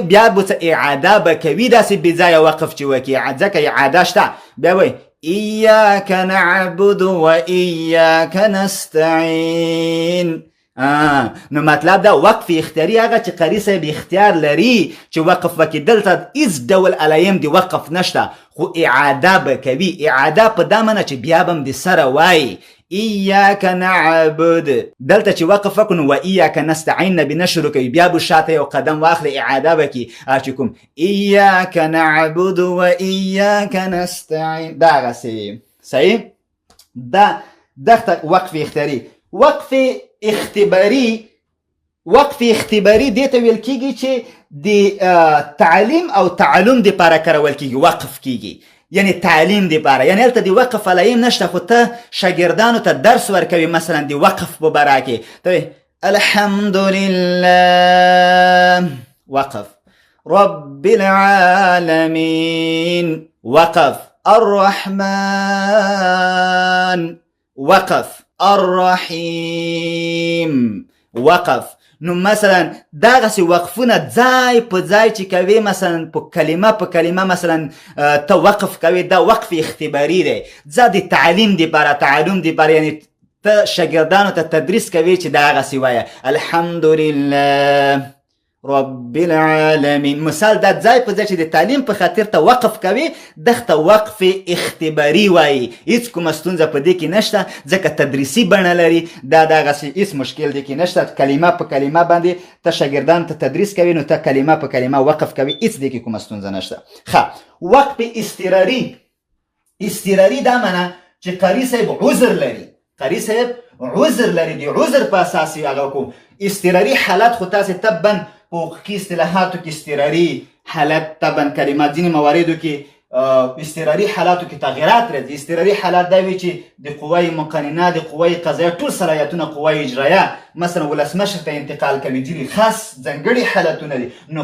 A: بیا به څه اعاده به کوي داسې بې ځایه وقف چې وکړي ځکه اعاده شته بیا وایي إياك نعبد وإياك نستعين نو مطلب دا وقف اختیاري هغه چې قاري صاحب اختیار لري چې وقف وکړي دلته هیڅ ډول علایم دی وقف نشته خو اعاده به کوي اعاده په دا معنی چې بیا به هم د سره وایي إياك نعبد دلته چې وقف وکړو نو وإياك نستعين نه به نه شروع کوي بیا به شاته یو قدم واخلي اعاده وکړي چې کوم إياك نعبد وإياك نستعين دغسې صحیح دا دغه وقف اختیاري وقف اختباري دې ته ویل کېږي چې د تعلیم او تعلم دپاره کارول کېږي وقف کېږي یعنی تعلیم دپاره یعنی هلته د وقف علایم نشته خو ته شاګردانو ته درس ورکوي مثلا د وقف په باره کې ته الحمد لله وقف رب العالمين وقف الرحمن وقف الرحیم وقف نو مثلا دغسې وقفونه ځای په ځای چې کوي مثلا په کلمه مثلا ته وقف کوي دا وقف اختباري دی ځا د تعلیم دپاره تعلم دپاره یعنی ته شاګردانو ته تدریس کوي چې دغسې وایه الحمدلله رب العالمین مثال دا ځای په ځای چې د تعلیم په خاطر ته وقف کوي دغه وقف اختباري وایي هیڅ کومه ستونزه په دې کې نشته ځکه تدریسي بڼه لري دا دغسې هیڅ مشکل دې کې نشته کلمه په کلمه باندې ته شاګردانو ته تدریس کوي نو ته کلمه په کلمه وقف کوي هیڅ دې کې کومه ستونزه نشته ښه وقف اضطراري دا معنی چې قاري صاحب عذر لري د عذر په اساس یې هغه کوم اضطراري حالت خو تاسې طبعا په حقوقي اصطلاحاتو کې اضطراري حالت طبعا کلمات ځینې مواردو کې اضطراري حالاتو کې تغیرات راځي اضطراري حالات دا وي چې د قوای مقننه د قوای قضایه ټول صلاحیتونه قوای اجرایه مثلا ولسمشر ته انتقال کوي ځینې خاص ځانګړي حالتونه دي نو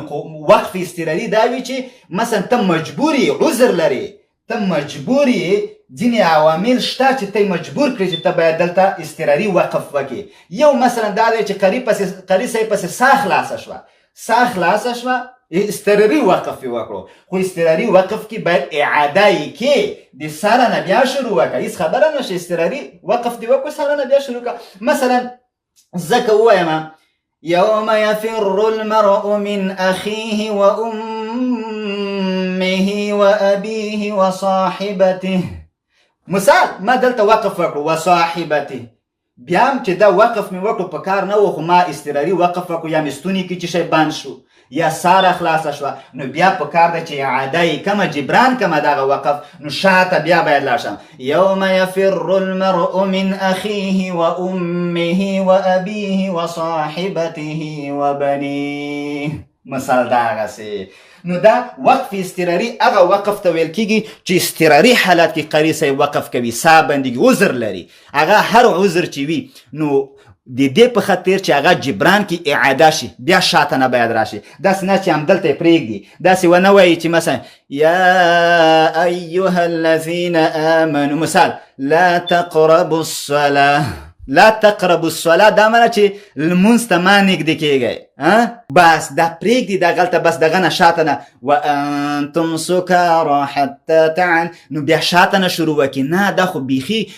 A: وقف اضطراري دا وي چې مثلا ته مجبور یې عذر لري ته مجبور یې ځینې عوامل شته چې ته مجبور کړي چې ته باید دلته اضطراري وقف وکړي یو مثلا دا دی چې قاري صاحب پسې ساه خلاصه شوه اضطراري وقف وکړو خو اضطراري وقف کې باید اعاده یې کې د سره نه بیا شروع وکړه هیڅ خبره نشته اضطراري وقف دې وکړو سره نه بیا شروع کړه مثلا ځکه ووایم یوم یفر المرء من اخیه وامه وابیه وصاحبته مثال ما دلته وقف وکړو وصاحبته بیا هم چې دا وقف مې وکړو په کار نه و خو ما اضطراري وقف وکړو یا مې ستوني کې چې شی بند شو یا ساره خلاصه شوه نو بیا په کار ده چې اعاده یې کمه جبران کمه دغه وقف نو شاته بیا باید لاړ شم یوم یفر المرء من اخیه وامه وابیه وصاحبته وبنیه مثال دغسې نو دا وقف اضطراري هغه وقف ته ویل کېږي چې اضطراري حالات کې قاري صاحب وقف کوي ساه بندګي عذر لري هغه هر عذر چې وي نو د دې په خاطر چې هغه جبران کې اعاده شي بیا شاته نه باید راشي داسې نه چې همدلته یې پرېږدي داسې ونه وایي چې مثلا یا ایها الذین آمنوا مثال لا تقربوا الصلاة دا معنی چې لمونځ ته ما نږدې کېږئ بس دا پرېږدي دا غلطه بس دغه نه شاته نه وانتم سکارى حتى تعن نو بیا شاته نه شروع وکړي نه دا خو بیخي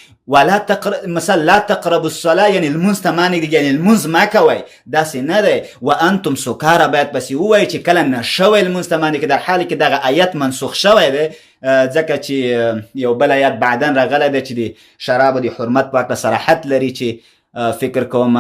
A: مثلا لا تقربوا الصلاة یعنی لمونځ ته ما نږدې یعنی لمونځ ما کوئ داسې نه دی وانتم سکارى باید پسې ووایي چې کله نشوی لمونځ ته ما نږدې در حالې کې دغه آیت منسوخ شوی دی ځکه چې یو بل آیات بعدن راغلی دی چې د شرابو د حرمت په هکله صراحت لري چې فکر کوم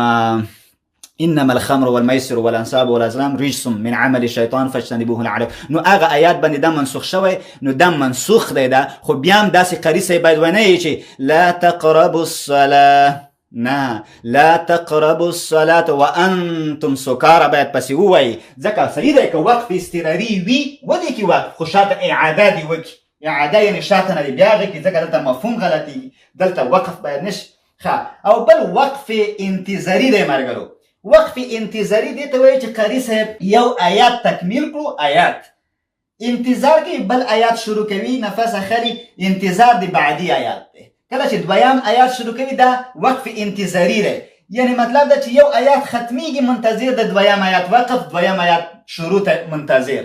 A: انما الخمر والميسر والانصاب والازلام رجس من عمل الشيطان فاجتنبوه لعلكم نو هغه آیات باندې دا منسوخ شوی نو دا منسوخ دی دا خو بیا هم داسې قاري صاحب باید ونه چې لا تقربوا الصلاه نه لا تقربوا الصلاة وانتم سکارى باید پسې ووایي ځکه صحیح دی که وقف اضطراري وي ودې کې وقف خو شاته اعاده دې وکړي اعاده یعنې شاته نه دې بیا غږي ځکه دلته مفهوم غلطېږي دلته وقف باید نشي او بل وقف انتظاري دی ملګرو وقف انتظاری دی ته وایي چې قاری صاحب یو آیات تکمیل کړو، آیات انتظار کې بل آیات شروع کوي، نفس اخلي، انتظار د بعدي آیات دی. کله چې دویم آیات شروع کوي دا وقف انتظاری دی، یعنی مطلب دا چې یو آیات ختمیږي منتظر د دویم آیات وقف، دویم آیات شروع ته منتظر،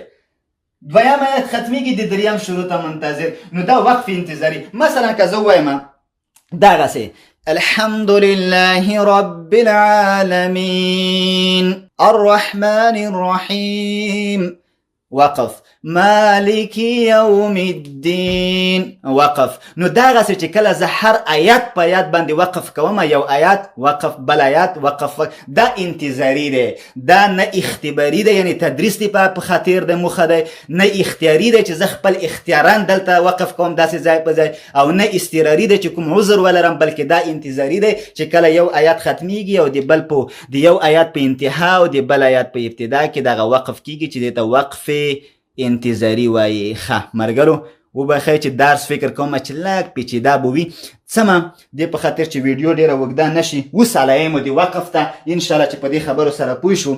A: دویم آیات ختمیږي د دریم شروع ته منتظر. نو دا وقف انتظاری. مثلا که زه ووایم دغسې الحمد لله رب العالمين الرحمن الرحيم وقف، مالک یوم الدین وقف. نو دغسې چې کله زه هر آیات په آیات باندې وقف کوم، یو آیات وقف، بل آیات وقف، دا انتظاری دی، دا نه اختباری دی، یعنی تدریس دی په خاطر د موخه دی، نه اختیاري دی چې زه خپل اختیاران دلته وقف کوم داسې ځای په ځای، او نه اضطراري دی چې کوم عذر ولرم، بلکې دا انتظاری دی چې کله یو آیات ختمیږي او د یو آیات په انتها او د بل آیات په ابتدا کې دغه وقف کیږي چې دې ته وقف انتظاری وایي. ښه ملګرو وبخئ چې درس فکر کوم چې لږ پیچیده به وي، څه دې په خاطر چې ویډیو ډېره اوږده نشي. اوس علایم د وقف ته انشاءالله چې په دې خبرو سره پوه شو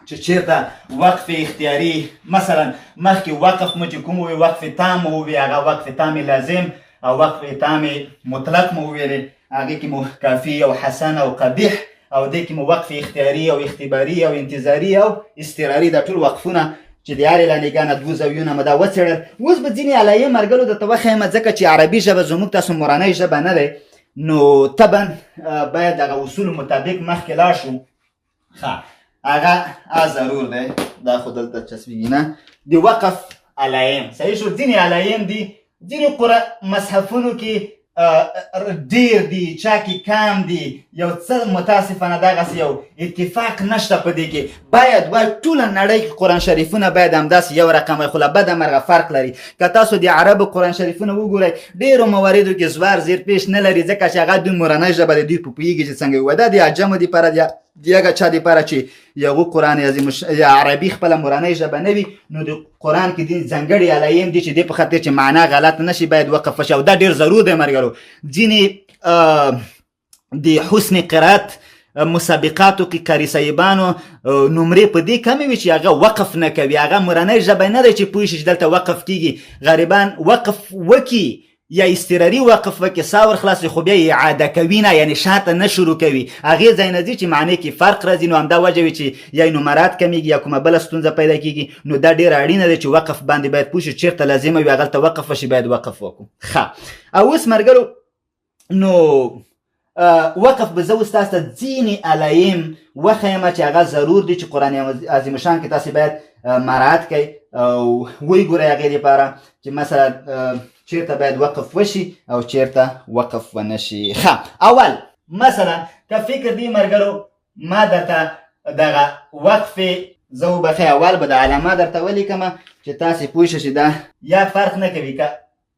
A: چې چېرته وقف اختیاري، مثلا مخکې وقف مو چې کوم ووي وقف تام مو ووي، هغه وقف تام لازم او وقف تام مطلق مو وویلې، هغې کې مو کافي او حسن او قبیح، او دې کې مو وقف اختیاري او اختباري او انتظاري او اضطراري، دا ټول وقفونه چې د هرې لانیګانه دوه زاویونه مو دا وڅېړل. اوس به ځینې علایې ملګرو درته وښیم، ځکه چې عربي ژبه زموږ تاسو مورنۍ ژبه نه دی، نو طبعا باید دغه اصولو مطابق مخکې لاړ شو. ښه هغه ضرور دی، دا خو دلته چسبیږي نه، د وقف علایم صحیح شو. ځینې علایم دي ځینې مصحفونو کې ډیر دي، چا کې کم دي، یو څه متاسفانه دغسې یو اتفاق نشته په دې کې. باید ټوله نړۍ کې قرآن شریفونه باید همداسې یو رقم وي، خو له بده مرغه فرق لري. که تاسو د عربو قرآن شریفونه وګورئ ډېرو مواردو کې زوار زیر پیش نه لري، ځکه چې هغه دوی مورنۍ ژبه د دوی پوهېږي چې څنګه وي. دا د عجمو دپاره د هغه چا دپاره چې یو قرآن یا عربي خپله مورنۍ ژبه نه وي، نو د قرآن کې دي ځانګړي علایم دي چې دې په خاطر چې معنا غلط نه شي باید وقف وشي، او دا ډېر ضرور دی ملګرو. ځینې د حسن قرات مسابقاتو کې قاري صاحبانو نمرې په دې کمې وي چې هغه وقف نه کوي، هغه مورنۍ ژبه نه دی چې پوه شي چې دلته وقف کېږي. غریبان وقف وکي یا اضطراري وقف وکړي، سا ورخلاصي، خو بیا یې اعاده کوي نه، یعنې شاته نه شروع کوي، هغې ځای نه ځي چې معنی کې فرق راځي. نو همدا وجه وي چې یا نمرات کمیږي یا کومه بله ستونزه پیدا کېږي. نو دا ډېره اړینه ده چې وقف باندې باید پوه شو، چېرته لازمه وي هغلته وقف وشي، باید وقف وکړو. ښه او اوس ملګرو نو وقف به زه اوس تاسو ته ځینې علایم وښیم چې هغه ضرور دي چې قرآن عظیم شان کې تاسې باید مراعات کړئ او ویګورئ هغې دپاره چې مثلا چیرته باید وقف وشي او چیرته وقف ونشي. ښه اول مثلا که فکر دی ملګرو ما درته دغه وقف زه وبخئ اول به د علامه درته ولیکمه چې تاسې پوه شئ چې دا یا فرق نه کوي. که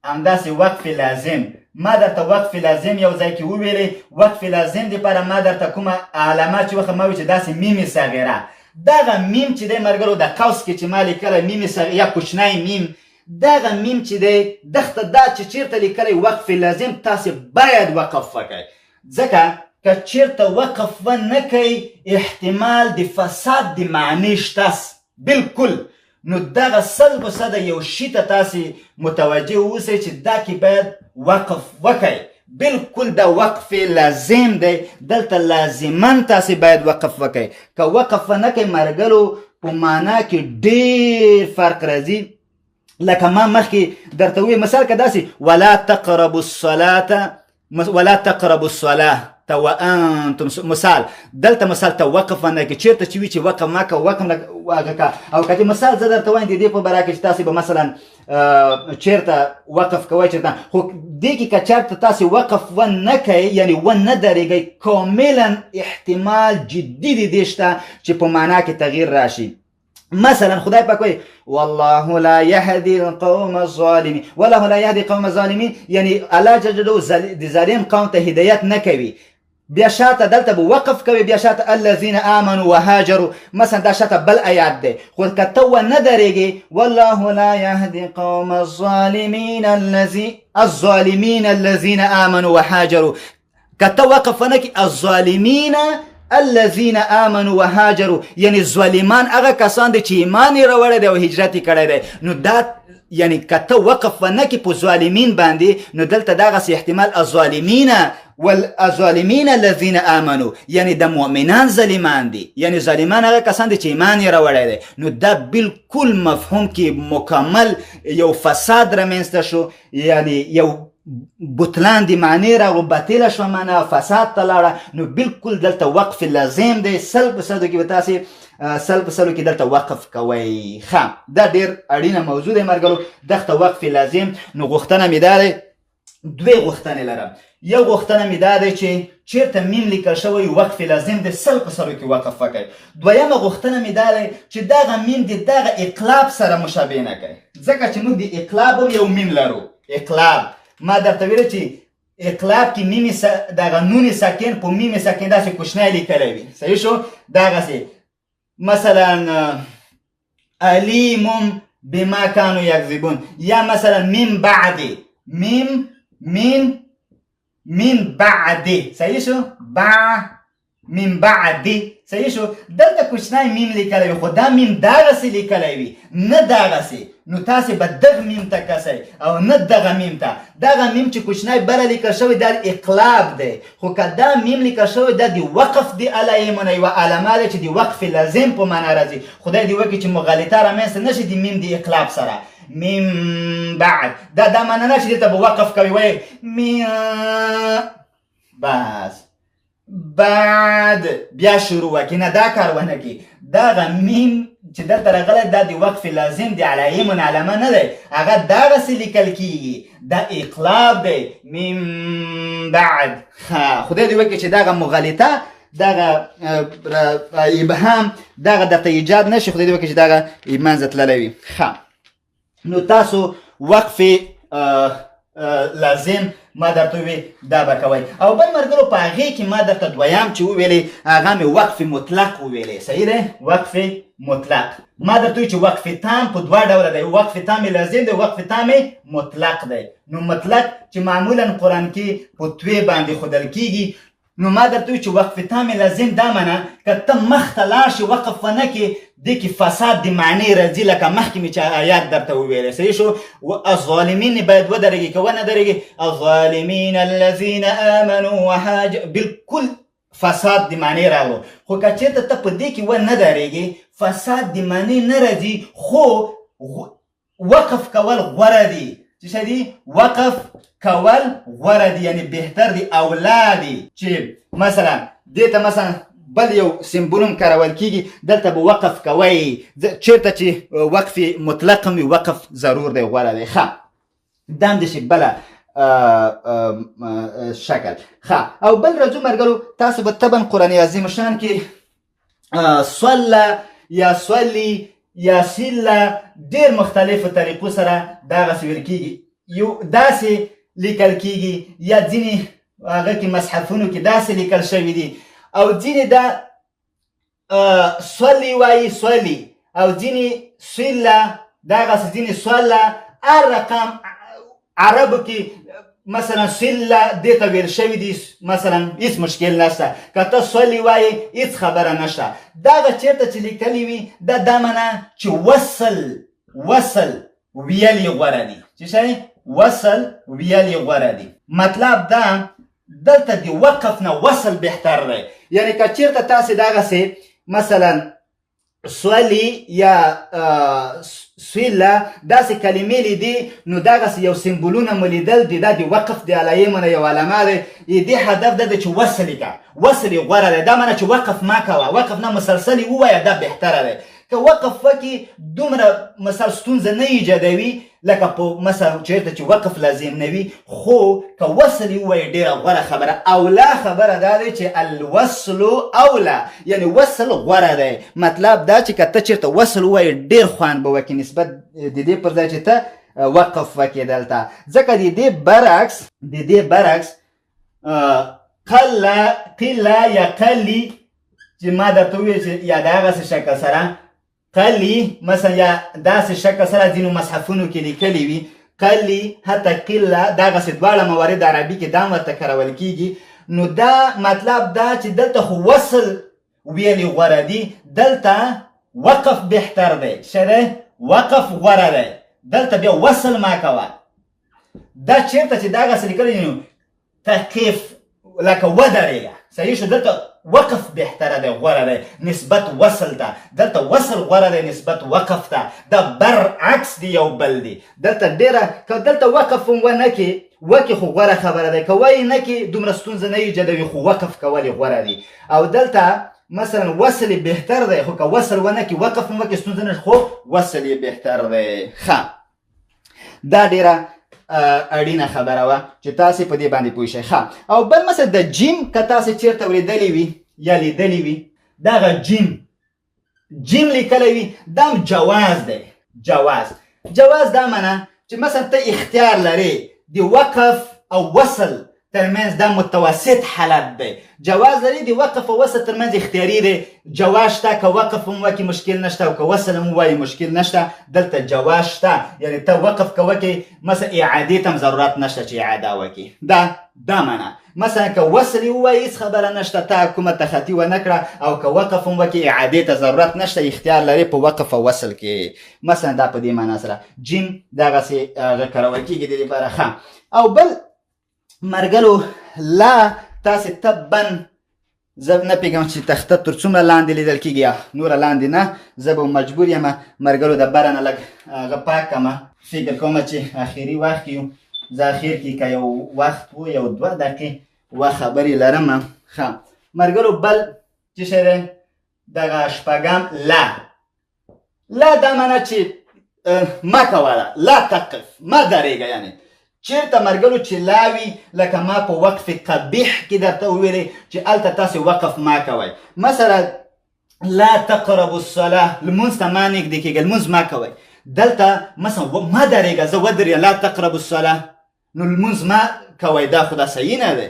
A: همداسې وقف لازم ما درته وقف لازم یو ځای کې وویلې، وقف لازم دپاره ما درته کومه علامه چې وښه ما وي چې داسې میم صغیره، دغه میم چې دی ملګرو د قوس کې چې ما لیکلی میم صغیره یا کوچنی میم، دغه میم چې دی دغته دا چې چیرته لیکلی وقف لازم تاسې باید وقف وکړئ، ځکه که چیرته وقف ونه کوئ احتمال د فساد د معنی شته بلکل. نو دغه 100% یو شي ته تاسې متوجه اوسئ چې دا کې باید وقف وکړئ. بلکل دا وقف لازم دی، دلته لازما تاسې باید وقف وکړئ. که وقف ونه کوئ ملګرو په معنا کې ډېر فرق راځي. لکه ما مخکې درته وویل مثال که داسې ولا تقربوا الصلاة وانتم، مثال دلته مثال ته وقف نه کې چیرته چې وي چې وقف ما که وقف نه که او که مثال زه درته وایم د دې په باره کې چې تاسې به مثلا چیرته وقف کوئ چیرته، خو دې کې که چېرته تاسې وقف ونه کوئ یعنې ونه درېږئ کاملا احتمال جدي د دې شته چې په معنا کې تغییر راشي. مثلا خدای پاک وایي والله لا يهدي القوم الظالمين، والله لا يهدي القوم الظالمين یعنی الله جل جلاله د ظالم قوم ته هدایت نه کوي. بیا شاته دلته به وقف کوي، بیا شاته الذين آمنوا وهاجروا، مثلا دا شاته بل آیات دی، خو که ته ونه درېږې والله لا يهدي القوم الظالمين الذين آمنوا وهاجروا، که ته وقف ونه کړې الظالمین الذين آمنوا وهاجروا یعنی ظالمان هغه کسان دي چې ایمان یې راوړی دی او هجرت یې کړی دی. نو دا یعنی که ته وقف ونه کړې په ظالمین باندې نو دلته دغسې احتمال الظالمین الذین آمنوا یعنی د مؤمنان ظالمان دي، یعنی ظالمان هغه کسان دي چې ایمان یې راوړی دی. نو دا بالکل مفهوم کې مکمل یو فساد رامنځته شو، یعنی یو بطلان دی معنی را و باطل شو معنا فساد ته لاړه. نو بالکل دلته وقف لازم دی. سل په سلو کې به تاسې سل په سلو کې دلته وقف کوئ. ښه دا ډېر اړینه موضوع دی مرګلو، دغه وقف لازم. نو غوښتنه مې دا دی، دوې غوښتنې لرم. یو غوښتنه مې دا دی چې چېرته میم لیکل شوی وقف لازم دی سل په سلو کې وقف وکړئ. دویمه غوښتنه مې دا دی چې دغه میم د دغه اقلاب سره مشابه نه کوئ، ځکه چې موږ د اقلاب هم یو میم لرو. اقلاب ما درته ویله چې اقلاب کې میم دغه نون ساکن په میم ساکن داسې کوچنی لیکلی وي. صحیح شو؟ دغسې مثلا علیم بما کانوا یکذبون، یا مثلا من بعد من بعد. صحیح شو؟ من بعد. صحیح شو؟ دلته کوچنی میم لیکلی وي خو دا میم دغسې لیکلی وي نه دغسې. نو تاسې به دغه میم ته کسئ او نه دغه میم ته. دغه میم چې کوچنی بله لیکل شوی دا اقلاب دی، خو که دا میم لیکل شوی دا د وقف د علیهمونه یوه علامه ده چې د وقف لازم په معنا راځي. خدای دې وکړي چې مغالطه رامنځته نه شي د میم د اقلاب سره. میم بعد دا معنا نه چې دلته به وقف کوي وایي بس بعد بیا شروع وکړي، نه دا کار ونه کړي. دغه میم چې دلته راغلی دا د وقف لازم د علیهمون علامه نه دی، هغه دغسې لیکل کېږي، دا اقلاب دی. میم بعد. خدای دې وکړي چې دغه مغالطه دغه ابهام دغه درته ایجاد نه شي. خدای دې وکړي چې دغه منځه تللی وي. نو تاسو وقف لازم ما درته وی دا به کوئ. او بل ملګرو په هغې کې ما درته دویم چې وویلې هغه مې وقف مطلق وویلې. صحیح دی؟ وقف مطلق. ما درته وی چې وقف تام په دوه ډوله دی، وقف تام لازم دی، وقف تام مطلق دی. نو مطلق چې معمولا قرآن کې په دوې باندې ښودل کېږي. نو ما درته وی چې وقف تام لازم دا منه که ته مخته لاړ شي وقف ونه کړې دې کې فساد د معنی راځي، لکه مخکې مې چې آیات درته وویلی. صحیح شو؟ الظالمین باید ودرېږي، که ونه درېږي الظالمین الذین آمنوا وهاجروا بالکل فساد د معنی راغلو. خو که چېرته ته په دې کې ونه درېږي فساد د معنی نه راځي، خو وقف کول غوره دي. چې څه دي؟ وقف کول غوره دي، یعنی بهتر دي، اولا دي. چې مثلا دې ته مثلا بل یو سمبولم کارول کېږي، دلته به وقف کوئ. چېرته چې وقف مطلق وي وقف ضرور دی، غوره دی. ښه دا هم داسې بله شکل. او بل راځو ملګرو، تاسو به طبعا قرآن عظیم شان کې صله یا صلي یا سله ډېر مختلفو طریقو سره دغسې ویل کېږي. یو داسې لیکل کېږي یا ځینې هغه کې مصحفونو کې داسې لیکل شوي دي، او ځینې دا صلي وایي صلي، او ځینې سله دغسې ځینې صله. هر رقم عربو کې مثلا سله دې ته ویل شوي دي، مثلا هېڅ مشکل نشته. که ته صلي وایې هېڅ خبره نشته. دغه چېرته چې لیکلي وي دا منه چې وصل ویل یې غوره دي. چې څه وصل ویل یې غوره دي. مطلب دا دلته د وقف نه وصل بهتر دی. یعنی که چېرته تاسې دغسې مثلا صلي یا سله داسې کلمې لیدي، نو دغسې یو سمبولونه مو لیدل دي، دا د وقف د علیهمونه یو علامه دی. دې هدف دا دی چې وصل یې کړه، وصل یې غوره دی. دا معنه چې وقف مه کوه، وقف نه مسلسل یې ووایه، دا بهتره دی. که وقف وکړي دومره مثال ستونزه نه ایجادوي لکه په مثلا چېرته چې وقف لازم نه وي، خو که وصل یې ووایي ډېره غوره خبره. اولا خبره دا دی چې الوصل اولا، یعنی وصل غوره دی. مطلب دا چې که ته چېرته وصل ووایي ډېر خوند به وکړي نسبت د دې پر ځای چې ته وقف وکړې دلته. ځکه د دې برعکس قله یا قلي چې ما درته وویل چې یا د هغسې شکل سره قلی مثلا یا داسې شکل سره ځینو مصحفونو کې لیکلي وي قلی حتی قله دغسې دواړه موارد عربي کې دا ورته کارول کېږي. نو دا مطلب دا چې دلته خو وصل ویلی غوره دی، دلته وقف بهتر دی. شه وقف غوره دی، دلته بیا وصل ما کوه. دا چیرته چې دغسې لیکلی نو تحقیف لکه ودرېږه، صحیح شو. دلته وقف بهتره دی، غوره دی نسبت وصل ته. دلته وصل غوره دی نسبت وقف ته. دا برعکس دی یو بل دی. دلته ډېره که دلته وقف هم ونه کړي وکې خو غوره خبره دی، که وایي نه کړي دومره ستونزه نه ایجادوي، خو وقف کول یې غوره دی. او دلته مثلا وصل بهتر دی، خو که وصل ونه کړي وقف هم وکړي ستونزه نه، خو وصل یې بهتر دی. ښه، دا ډېره اړینه خبره وه چې تاسې په دې باندې پوه شئ. ښه، او بل مثلا د جیم که تاسې چېرته اورېدلی وي یا لیدلی وي، دغه جیم لیکلی وي، دا هم جواز دی. جواز دا منه چې مثلا ته اختیار لرې د وقف او وصل ترمنځ دا متوسط حالت دی. جواز لري د وقف او وصل ترمنځ اختیاري دی. جواز شته، که وقف هم وکړي مشکل نشته او که وصل هم ووایي مشکل نشته. دلته جواز شته، یعنې ته وقف که وکړي مثلا اعادې ته هم ضرورت نشته چې اعاده وکړي. دا منه. مثلا که وصل یې ووایي هېڅ خبره نشته، ته کومه تخطي ونه کړه، او که وقف هم وکړي اعادې ته ضرورت نشته، اختیار لري په وقف او وصل کې. مثلا دا په دې معنا سره جیم دغسې کارول کېږي د دې لپاره. ښه، او بل مرګلو لا تاسې تبن زه نه پوهېږم چې تخته تر څومره لاندې لیدل کېږي یا نوره لاندې نه. زه به مجبور یم مرګلو د بره نه لږ هغه پاک کړم. فکر کوم چې اخري وخت کې یو، زه اخر کې که یو وخت و یو 2 دقیقې و خبرې لرم. ښه مرګلو بل چې شی دی دغه شپږم لا دا معنه چې مه کوله، لا تقف، مه درېږه. یعنې چیرته مرګلو چې لاوي لکه ما په وقف قبیح کې درته وویلې چې هلته تاسې وقف ما کوئ. مثلا لا تقربوا الصلاه، لمونځ ته ما نږدې کېږئ، لمونځ ما کوئ. دلته مثلا ما درېږه، زه ودرېږه، لا تقربوا الصلاه، نو لمونځ ما کوئ. دا خو دا صحیح نه دی.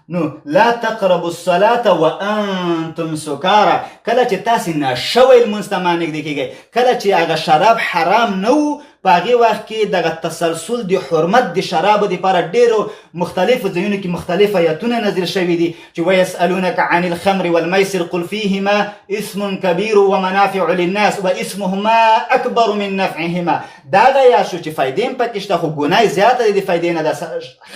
A: نو لا تقربوا الصلاه وانتم سکارا، کله چې تاسې ناشوئ لمونځ ته ما نږدې کېږئ. کله چې هغه شراب حرام نه و په هغې وخت کې دغه تسلسل د حرمت د شرابو دپاره ډېرو مختلفو ځایونو کې مختلف ایتونه نازل شوي دي چې ویسألونک عن الخمر والمیسر قل فیهما اسم کبیر ومنافع للناس واسمهما اکبر من نفعهما. دا هغه یا شو چې فایدې هم پکې شته، خو ګناه زیاته دی د فایدې نه، د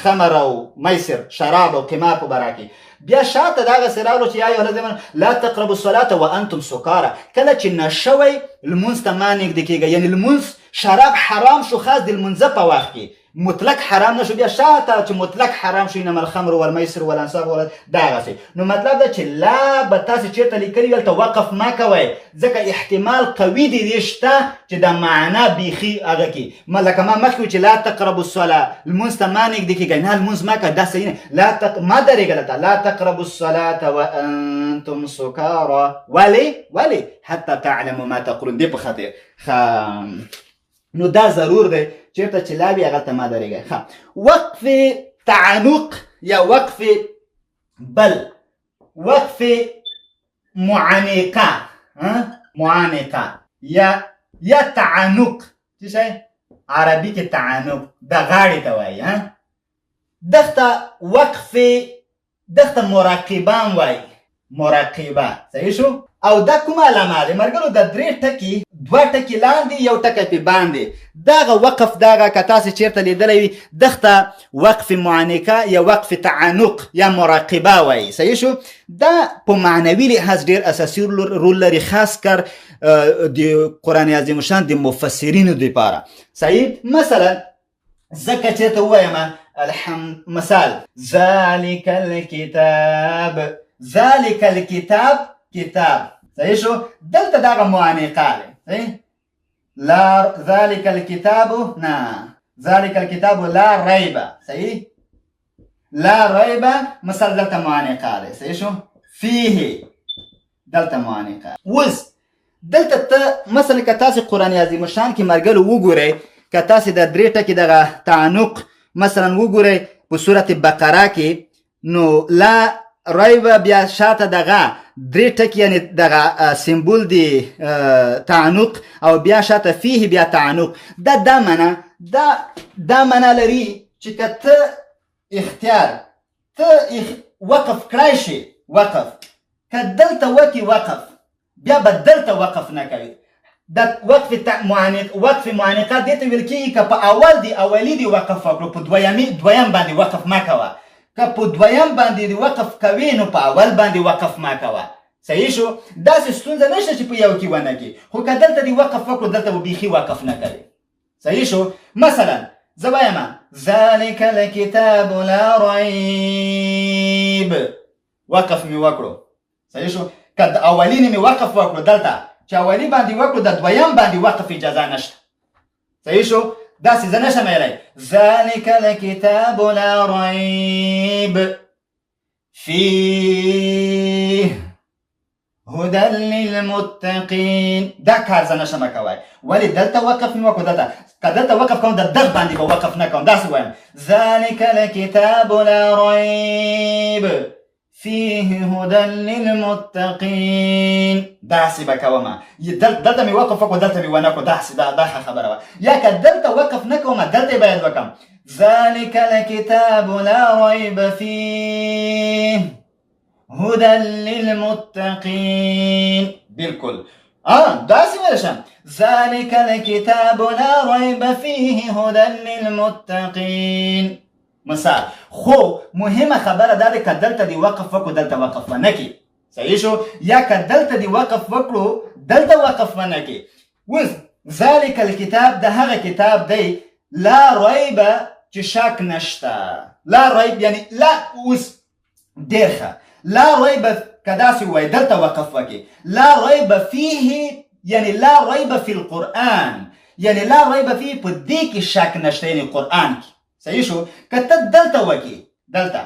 A: خمر او میسر شراب او قمار په باره کې. بیا شاته دغسې راغلو چې یا ایها الذین لا تقربوا الصلاه وانتم سکارا، کله چې نشوئ لمونځ ته ما نږدې کېږئ. یعنې لمونځ شراب حرام شو خاص د لمونځه په وخت کې، مطلق حرام نشو. بیا شاته چې مطلق حرام شو انما الخمر والمیسر والانصاب دغسې. نو مطلب دا چې لا به تاسې چېرته لیکلي دلته وقف ما کوئ، ځکه احتمال قوي دی دې شته چې د معنا بیخي هغه کې لکه ما مخکې چې لا تقربوا الصلاه، لمونځ ته ما نږدې کېږئ، نه لمونځ ما کوه، دا صحیح نه. ما درېږه دلته لا تقربوا الصلاه وانتم سکارا. ولې حتی تعلموا ما تقولون، دې په خاطر. نو دا ضرور دی چېرته چې لاوي هغلته ما درېږئ. ښه، وقف تعنق یا وقف بل وقف معانقه یا تعنق، څه شی عربي کې تعنق د غاړې ته وایي. دغته وقف دغته مراقبه هم وایي، مراقبه. صحیح شو. او دا کومه علامه ده مرګلو؟ د 3 ټکي 2 ټکي لاندې یو ټکی په باندې. دغه وقف دغه که تاسې چېرته لیدلی وي دغته وقف معانقه یا وقف تعنق یا مراقبه وایي. صحیح شو. دا په معنوي لحاظ ډېر اساسي رول لري، خاص کر د قرآن عظیم الشان د مفسرینو دپاره. صحیح. مثلا زکه چېرته ووایم مثال ذلك الكتاب کتاب. صحیح شو. دلته دغه معانقه دی. صحیح. لا ذلك الكتاب ذلك الكتاب لا ريب. صحیح. لا ريب مثلا دلته معانقه دی. صحیح شو. فيه دلته معانقه. اوس دلته ته مثلا که تاسې قرآن عظیم الشان کې مرګلو وګورئ، که تاسې د 3 ټکي دغه تعنق مثلا وګورئ په سورت بقره کې، نو لا ریب بیا شاته دغه 3 ټکي یعنې دغه سمبول دی تعنق، او بیا شاته فيه بیا تعنق. دا معنا لري چې که ته وقف کړای شي وقف که دلته وکي وقف بیا به دلته وقف نه کوي د وقف معانقه دې ته ویل کېږي که په اول دی اولی دی وقف وکړو په دویم باندې وقف مه کوه که په دویم باندې دی وقف کوي نو په اول باندې وقف مه کوه صحیح شو داسې ستونزه نشته چې په یو کې ونه کړي خو که دلته دی وقف وکړو دلته به بیخي وقف نه کوي صحیح شو مثلا زه وایم ذلک الکتاب لا ریب وقف مې وکړو صحیح شو که د اولینې مې وقف وکړو دلته چې اولی باندې وکړو د دویم باندې وقف اجازه نشته صحیح شو داسې زه نشم ویلی ذلک الکتاب لا ریب فیه هدى للمتقین دا کار زه نشم کوی ولې دلته وقف مې وکړو دلته که دلته وقف کوم د دغ باندې به وقف نه کوم داسې وایم ذلک الکتاب لا ریب فيه هدى للمتقين داسې به کومه دلته مې وقف وکړو دلته مې ونه کړو داسې دا خبره وه یا که دلته وقف نه کومه دلته یې باید وکړم ذلك الكتاب لا ريب فيه هدى للمتقين بالکل داسې ویل شم ذلك الكتاب لا ريب فيه هدى للمتقين مثال خو مهمه خبره دا ده که دلته دی وقف وکړو دلته وقف ونه کړي صحیح شو یا که دلته دی وقف وکړو دلته وقف ونه کړي اوس ذلک الکتاب د هغه کتاب دی لا ریب چې شک نشته لا ریب یعنی لا اوس ډېر ښه لا ریب که داسې ووایي دلته وقف وکړي لا ریب فیه یعنی لا ریب فی القرآن یعنی لا ریب فیه په دې کې شک نشته یعنی قرآن کې صحیح شو که ته دلته وکړي دلته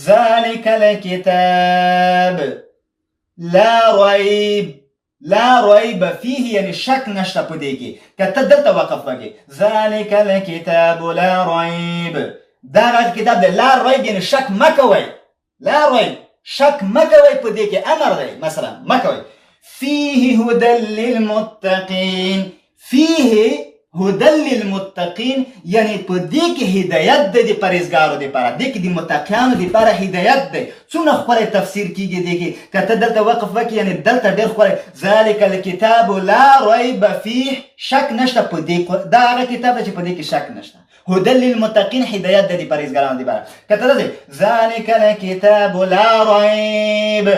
A: ذلک الکتاب لا ریب فیه یعنی شک نشته په دې کې که ته دلته وقف وکړي ذلک الکتاب لا ریب دا هغه کتاب دی لا ریب یعنی شک مه کوئ لا ریب شک مه کوئ په دې کې امر دی مثلا مه کوئ فیه هدى للمتقین فیه هدى للمتقین یعنی په دې کې هدایت دی د پرهیزګارو دپاره دې کې د متقیانو دپاره هدایت دی څومره ښکلی تفسیر کېږي دې کې که ته دلته وقف وکړي یعنی دلته ډېر ښکلی ذلک الکتاب لا ریب فیه شک نشته په دې دا هغه کتاب دی چې په دې کې شک نشته هدى للمتقین هدایت دی د پرهیزګارانو دپاره که ته داسې ذلک الکتاب لا ریب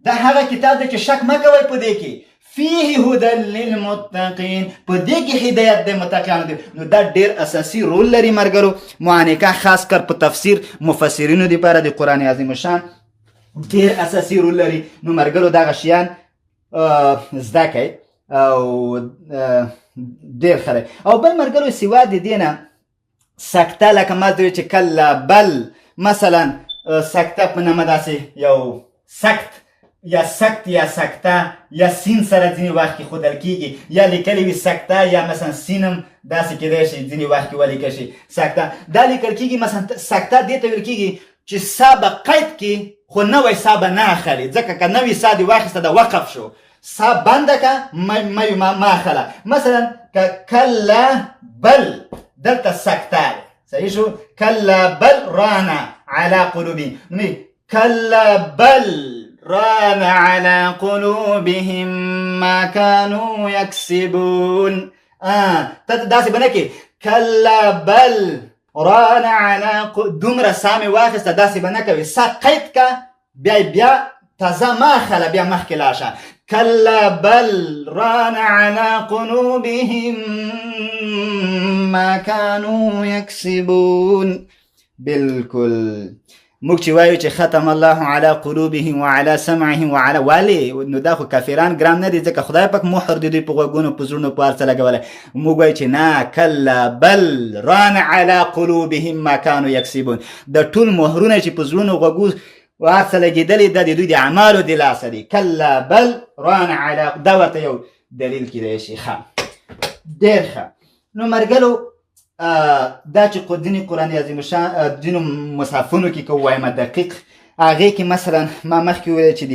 A: دا هغه کتاب دی چې شک مه کوئ په دې کې فيه هدى للمتقين په دې کې هدایت د متقینانو دی نو دا ډېر اساسي رول لري مرګرو معانقه خاص کر په تفسیر مفسرینو لپاره د قرآن عظیم شان ډېر اساسي رول لري نو مرګرو دغه شیان زده کړئ او ډېر ښه او بل مرګرو سوا د دې نه سکته لکه ما ته چې کله بل مثلا سکته په نامه داسې یو سکت یا سکت یا سکته یا سین سره ځینې وخت کې ښودل کېږي یا لیکلی وي سکته یا مثلا سینم داسې کېدی شي ځینې وخت کې ولیکل شي سکته دا لیکل کېږي مثلا سکته دې ته ویل کېږي چې سا به قید کې خو نوی سا به نه اخلي ځکه که نوی سا دې واخیسته د وقف شو سا بنده که ما اخله مثلا که کله بل دلته سکته صحیح شو کله بل ران علی قلوبهم کله بل ران على قلوبهم ما كانوا يكسبون داسې بنه کې کله بل ران على دومره سامې واخیسته داسې بنه کوي سا قید که بیا تازه ما اخله بیا مخکې لاړ شه کله بل ران على قلوبهم ما كانوا يكسبون بالکل موږ چې وایو چې ختم الله علی قلوبهم وعلى سمعهم وعلى ولی نو دا خو کافران ګرام نه دي ځکه خدای پاک مهر د دوی په غوږونو په زړونو په هر څه لګولی موږ وایو چې نه کله بل ران علی قلوبهم ما كانوا یکسبون د ټول مهرونه چې په زړونو غوږو هر څه لګېدلي دا د دوی د اعمالو د لاسه دي کله بل ران علی دا ورته یو دلیل کیدای شي ښه ډېر ښه نو مرګلو دا چې ځینې قرآن عظیم شان ځینو مصحفونو کې که ووایم دقیق هغې کې مثلا ما مخکې وویل چې د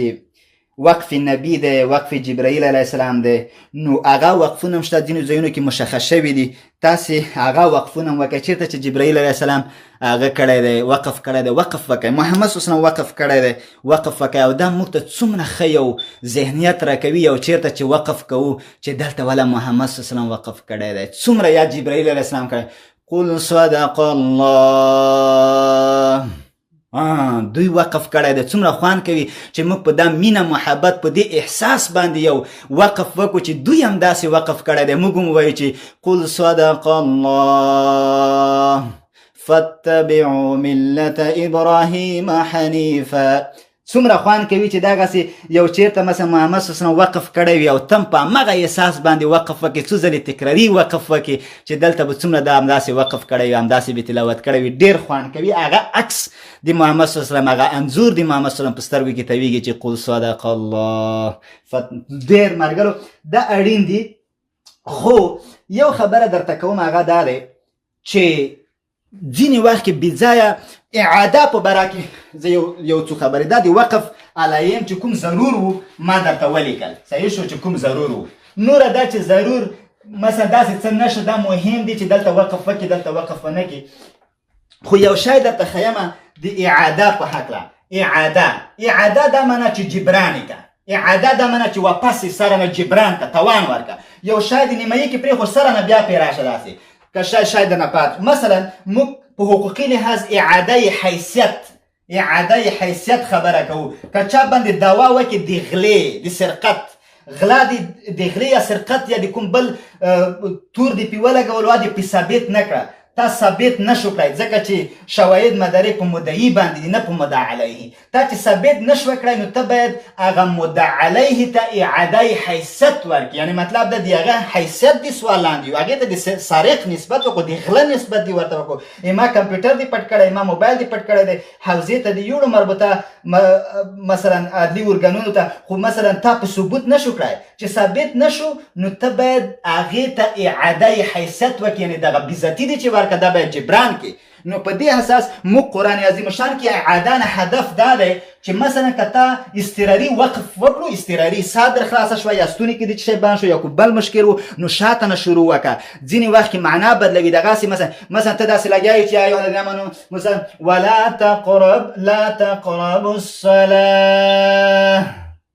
A: وقف نبی دی، وقف جبرائیل علیه السلام دی، نو هغه وقفونه هم شته ځینو ځایونو کې مشخص شوي دي. تاسې هغه وقفونه هم وکړئ چېرته چې جبرائیل علیه السلام هغه کړی دی، وقف کړی دی، وقف وکړئ. محمد صلی الله علیه وسلم وقف کړی دی، وقف وکړئ. او دا موږ ته څومره ښه یو ذهنیت راکوي، او چېرته چې وقف کوو چې دلته وله محمد صلی الله علیه وسلم وقف کړی دی، څومره یا جبرائیل علیه السلام کړی. قل صدق الله، دوی وقف کړی دی. څومره خوان کوي چې موږ په دا مینه محبت په دې احساس باندې یو وقف وکړو چې دوی هم داسې وقف کړی دی. موږ هم وایو چې قل صدق الله فاتبعوا ملة ابراهیم حنیفا. څومره خوان کوي چې دغسې یو چېرته مثلا محمد صلی الله علیه وسلم وقف کړی وي او تم په همغه احساس باندې وقف وکړي، څو ځلې تکراري وقف وکړي چې دلته به څومره دا همداسې وقف کړی وي، همداسې به تلاوت کړی وي. ډېر خوان کوي. هغه عکس د محمد صلی الله علیه وسلم، هغه انځور د محمد صلی الله علیه وسلم په سترګو کې تویږي چې قل صدق الله. ډېر ملګرو دا اړین دي. خو یو خبره درته کوم، هغه دا دی چې ځینې وخت کې بېځایه اعاده په باره کې زه یو څو خبرې دا د وقف علایم چې کوم ضرور و ما درته ولیکل، صحیح شو چې کوم ضرور و. نوره دا چې ضرور مثلا داسې څه نشته، دا مهم دی چې دلته وقف وکړي، دلته وقف ونه کړي. خو یو شی درته ښیمه د اعاده په هکله. اعاده دا معنا چې جبران که، اعاده دا معنا چې واپس سره نه جبران که، توان ورکه. یو شی د نیمایي کې پرېښود سره نه بیا پرې راشه داسې که شی درنه پات. مثلا موږ په حقوقي لحاظ اعاده حیثیت خبره کوو. که چا باندې دعوا وکړي د غلې، د سرقت، غلا د غلې یا سرقت یا د کوم بل تور دې پې ولګول وا دې پې ثابت نه کړه، تا ثابت نشو کړی، ځکه چې شواهد مدارک په مدعي باندې دي نه په مدعا علیه. تا چې ثابت نشو کړی نو ته باید هغه مدعا علیه ته اعاده حیثیت ورکړي. یعنې مطلب دا د هغه حیثیت دې سوال لاندې وي، هغې ته د سارق نسبت وکړو، د غله نسبت دې ورته وکړو. ما کمپیوټر دې پټ کړی، ما موبایل دې پټ کړی دی، حوزې ته دې یوړو مربوطه مثلا عدلي ارګانونو ته، خو مثلا تا په ثبوت نشو کړی. چې ثابت نشو نو ته باید هغې ته اعاده حیثیت وکړي، یعنې دغه بېزتي دې چې ورکړه دا باید جبران کې. نو په دې اساس موږ قرآن عظیم شان کې اعاده نه هدف دا دی چې مثلا که تا اضطراري وقف وکړو، اضطراري سا در خلاصه شوه یا ستوني کې دې شی بند شو یا کوم بل مشکل و، نو شاته نه شروع وکړه. ځینې وخت کې معنا بدلوي دغسې. مثلا ته داسې لګیا یې چې یا ایها الذین آمنوا مثلا ولا تقربوا الصلاة،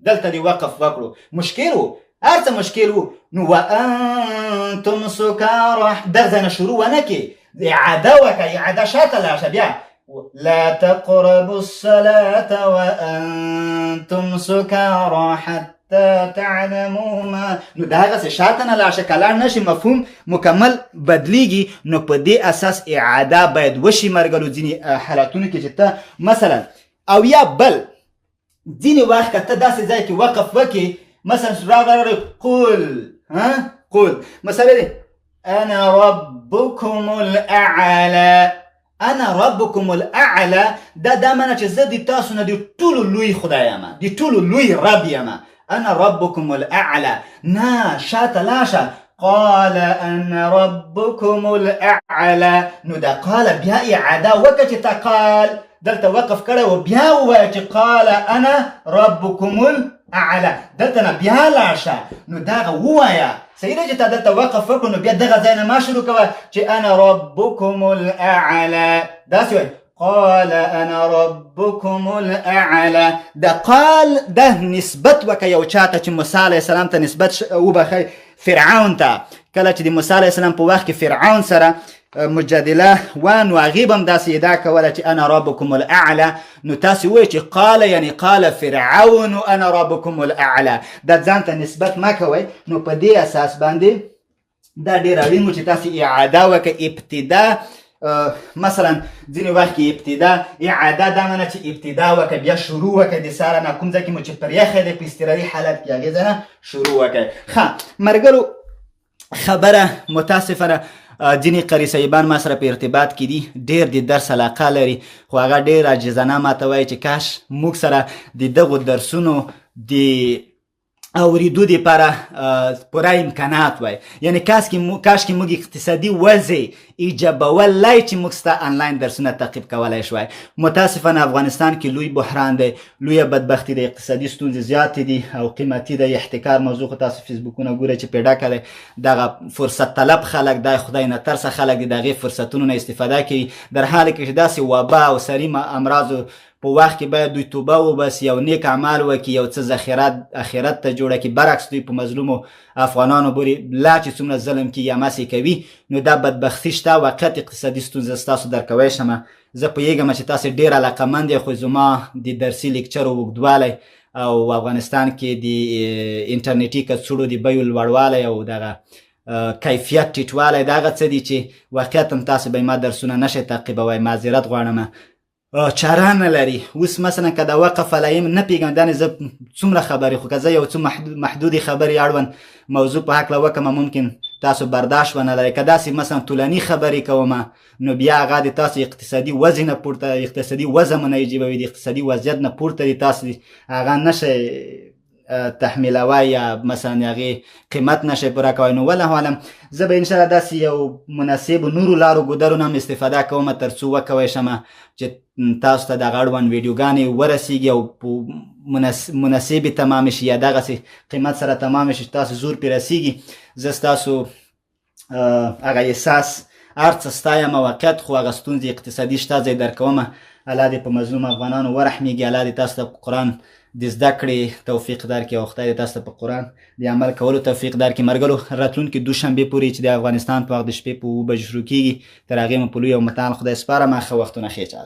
A: دلته دې وقف وکړو، مشکل و، هر څه مشکل و. نو وانتم سکارى، دغه ځای نه شروع ونه کړې، اعاده وکړه، اعاده شاته لاړ شه بیا. لا تقربوا الصلاة وانتم سکارى حتى تعلموا ما، نو دا هغسې شاته نه لاړ شه، که لاړ نه شي مفهوم مکمل بدلیږي. نو په دې اساس اعاده باید وشي ملګرو ځینې حالتونو کې چې ته مثلا او یا بل ځینې وخت که ته داسې ځای کې وقف وکړې، مثلا راغلی قل مثلا دی انا ربكم الاعلى، انا ربكم الاعلى، دا معنا چې زه د تاسو نه د ټولو لوی خدای یم، د ټولو لوی رب یم. انا ربكم الاعلى، نه شاته لاشه. قال انا ربكم الاعلى، نو دا قال بیا اعاده وکړه چې تا قال دلته وقف کړی و، بیا ووایه چې قال انا ربكم الاعلى، دلته نه بیا لاړ شه. نو دغه ووایه، صحیح دی چې تا دلته وقف وکړو، نو بیا دغه ځای نه ما شروع کوه چې انا ربكم الاعلى، داسې وایه قال انا ربكم الاعلى. دا قال ده نسبت وکړه یو چاته چې موسی علیه السلام ته نسبت وبخئ، فرعون ته. کله چې د موسی علیه السلام په وخت کې فرعون سره مجادله و، نو هغې به هم داسې ادعا کوله چې انا ربكم الاعلى. نو تاسې ووایئ چې قال یعنې قال فرعون انا ربكم الاعلى، دا ځان ته نسبت مه کوئ. نو په دې اساس باندې دا ډېر اړین و چې تاسې اعاده وکړئ. ابتدا مثلا ځینې وخت کې ابتدا اعاده دا معنی چې ابتدا وکړئ، بیا شروع وکړئ د ساره نه، کوم ځای کې مو چې پر یخی دی په اضطراري حالت کې هغې ځای نه شروع وکړئ. ښه ملګرو، خبره متاسفانه ځینې قاري صاحبان ما سره په ارتباط کې دي، ډېر د درس علاقه لري، خو هغه ډېر عاجزانه ما ته وایي چې کاش موږ سره د دغو درسونو د
B: اوریدو دپاره پوره امکانات وای. یعنې کاشکې موږ اقتصادي وضع ایجابولی چې موږ ستا انلاین درسونه تعقیب کولی شوای. متاسفانه افغانستان کې لوی بحران دی، لویه بدبختي دی، اقتصادي ستونزې زیاتې دي او قیمتي دی. احتکار موضوع خو تاسو فیسبوکونه ګورئ چې پې ډکه دی. دغه فرصت طلب خلک دی، خدای نه ترسه خلک دي، د هغې فرصتونو نه استفاده کوي، در حال کې چې داسې وبا او سري امراضو په وخت کې باید دوی توبه وباسي او نیک اعمال وکړي، یو څه ذخیرات اخرت ته جوړه کړي. برعکس دوی په مظلومو افغانانو پورې لا چې څومره ظلم کېږي هماسې کوي. نو دا بدبختي شته، واقعیت اقتصادي ستونزه ستاسو درکوی شمه. زه پوهېږم چې تاسې ډېر علاقمند یې، خو زما د درسي لیکچرو اوږدوالی او افغانستان کې د انټرنیټي کڅوړو د بیو لوړوالی او دغه کیفیت ټیټوالی د هغه څه دي چې واقعیتا تاسې به ما درسونه نشئ تعقیبوی. معذرت غواړم، چاره نه لري. اوس مثلا که د وقف علایم نه پېږم، دا زه څومره خبرې، خو که زه یو څه محدودې خبرې اړوند موضوع په هکله وکړم، ممکن تاسو برداشت ونه لرئ. که داسې مثلا طولاني خبرې کوم، نو بیا هغه د تاسو اقتصادي وضع نه پورته، اقتصادي وضع مو نه ایجابوي، د اقتصادي وضعیت نه پورته دي، تاسو هغه نشئ تحمیلوی یا مثلا هغې قیمت نشئ پوره کوی. نو والله اعلم زه به انشاءالله داسې یو مناسب نورو لارو ګودرو نه هم استفاده کوم تر څو وکوی شمه چې تاسو ته دغه اړوند ویډیوګانې ورسیږي او په مناسبې تمامې شي یا دغسې قیمت سره تمامې شي چې تاسو زور پرې رسیږي. زه ستاسو هغه احساس هر څه ستایم، واقعیت خو هغه ستونزې اقتصادي شته، زه یې درکومه. الله دې په مظلوم افغانانو ورحمېږي، الله دې تاسو ته قرآن د زده کړې توفیق درکړي او خدای دې تاسو ته په قرآن د عمل کولو توفیق درکړي. ملګرو، راتلونکي دوشنبې پورې چې د افغانستان په وخت د شپې په 7 بجې شروع کېږي، تر هغې مو په لوی او متعال خدای سپارم. ښه وختونه، ښې چاره.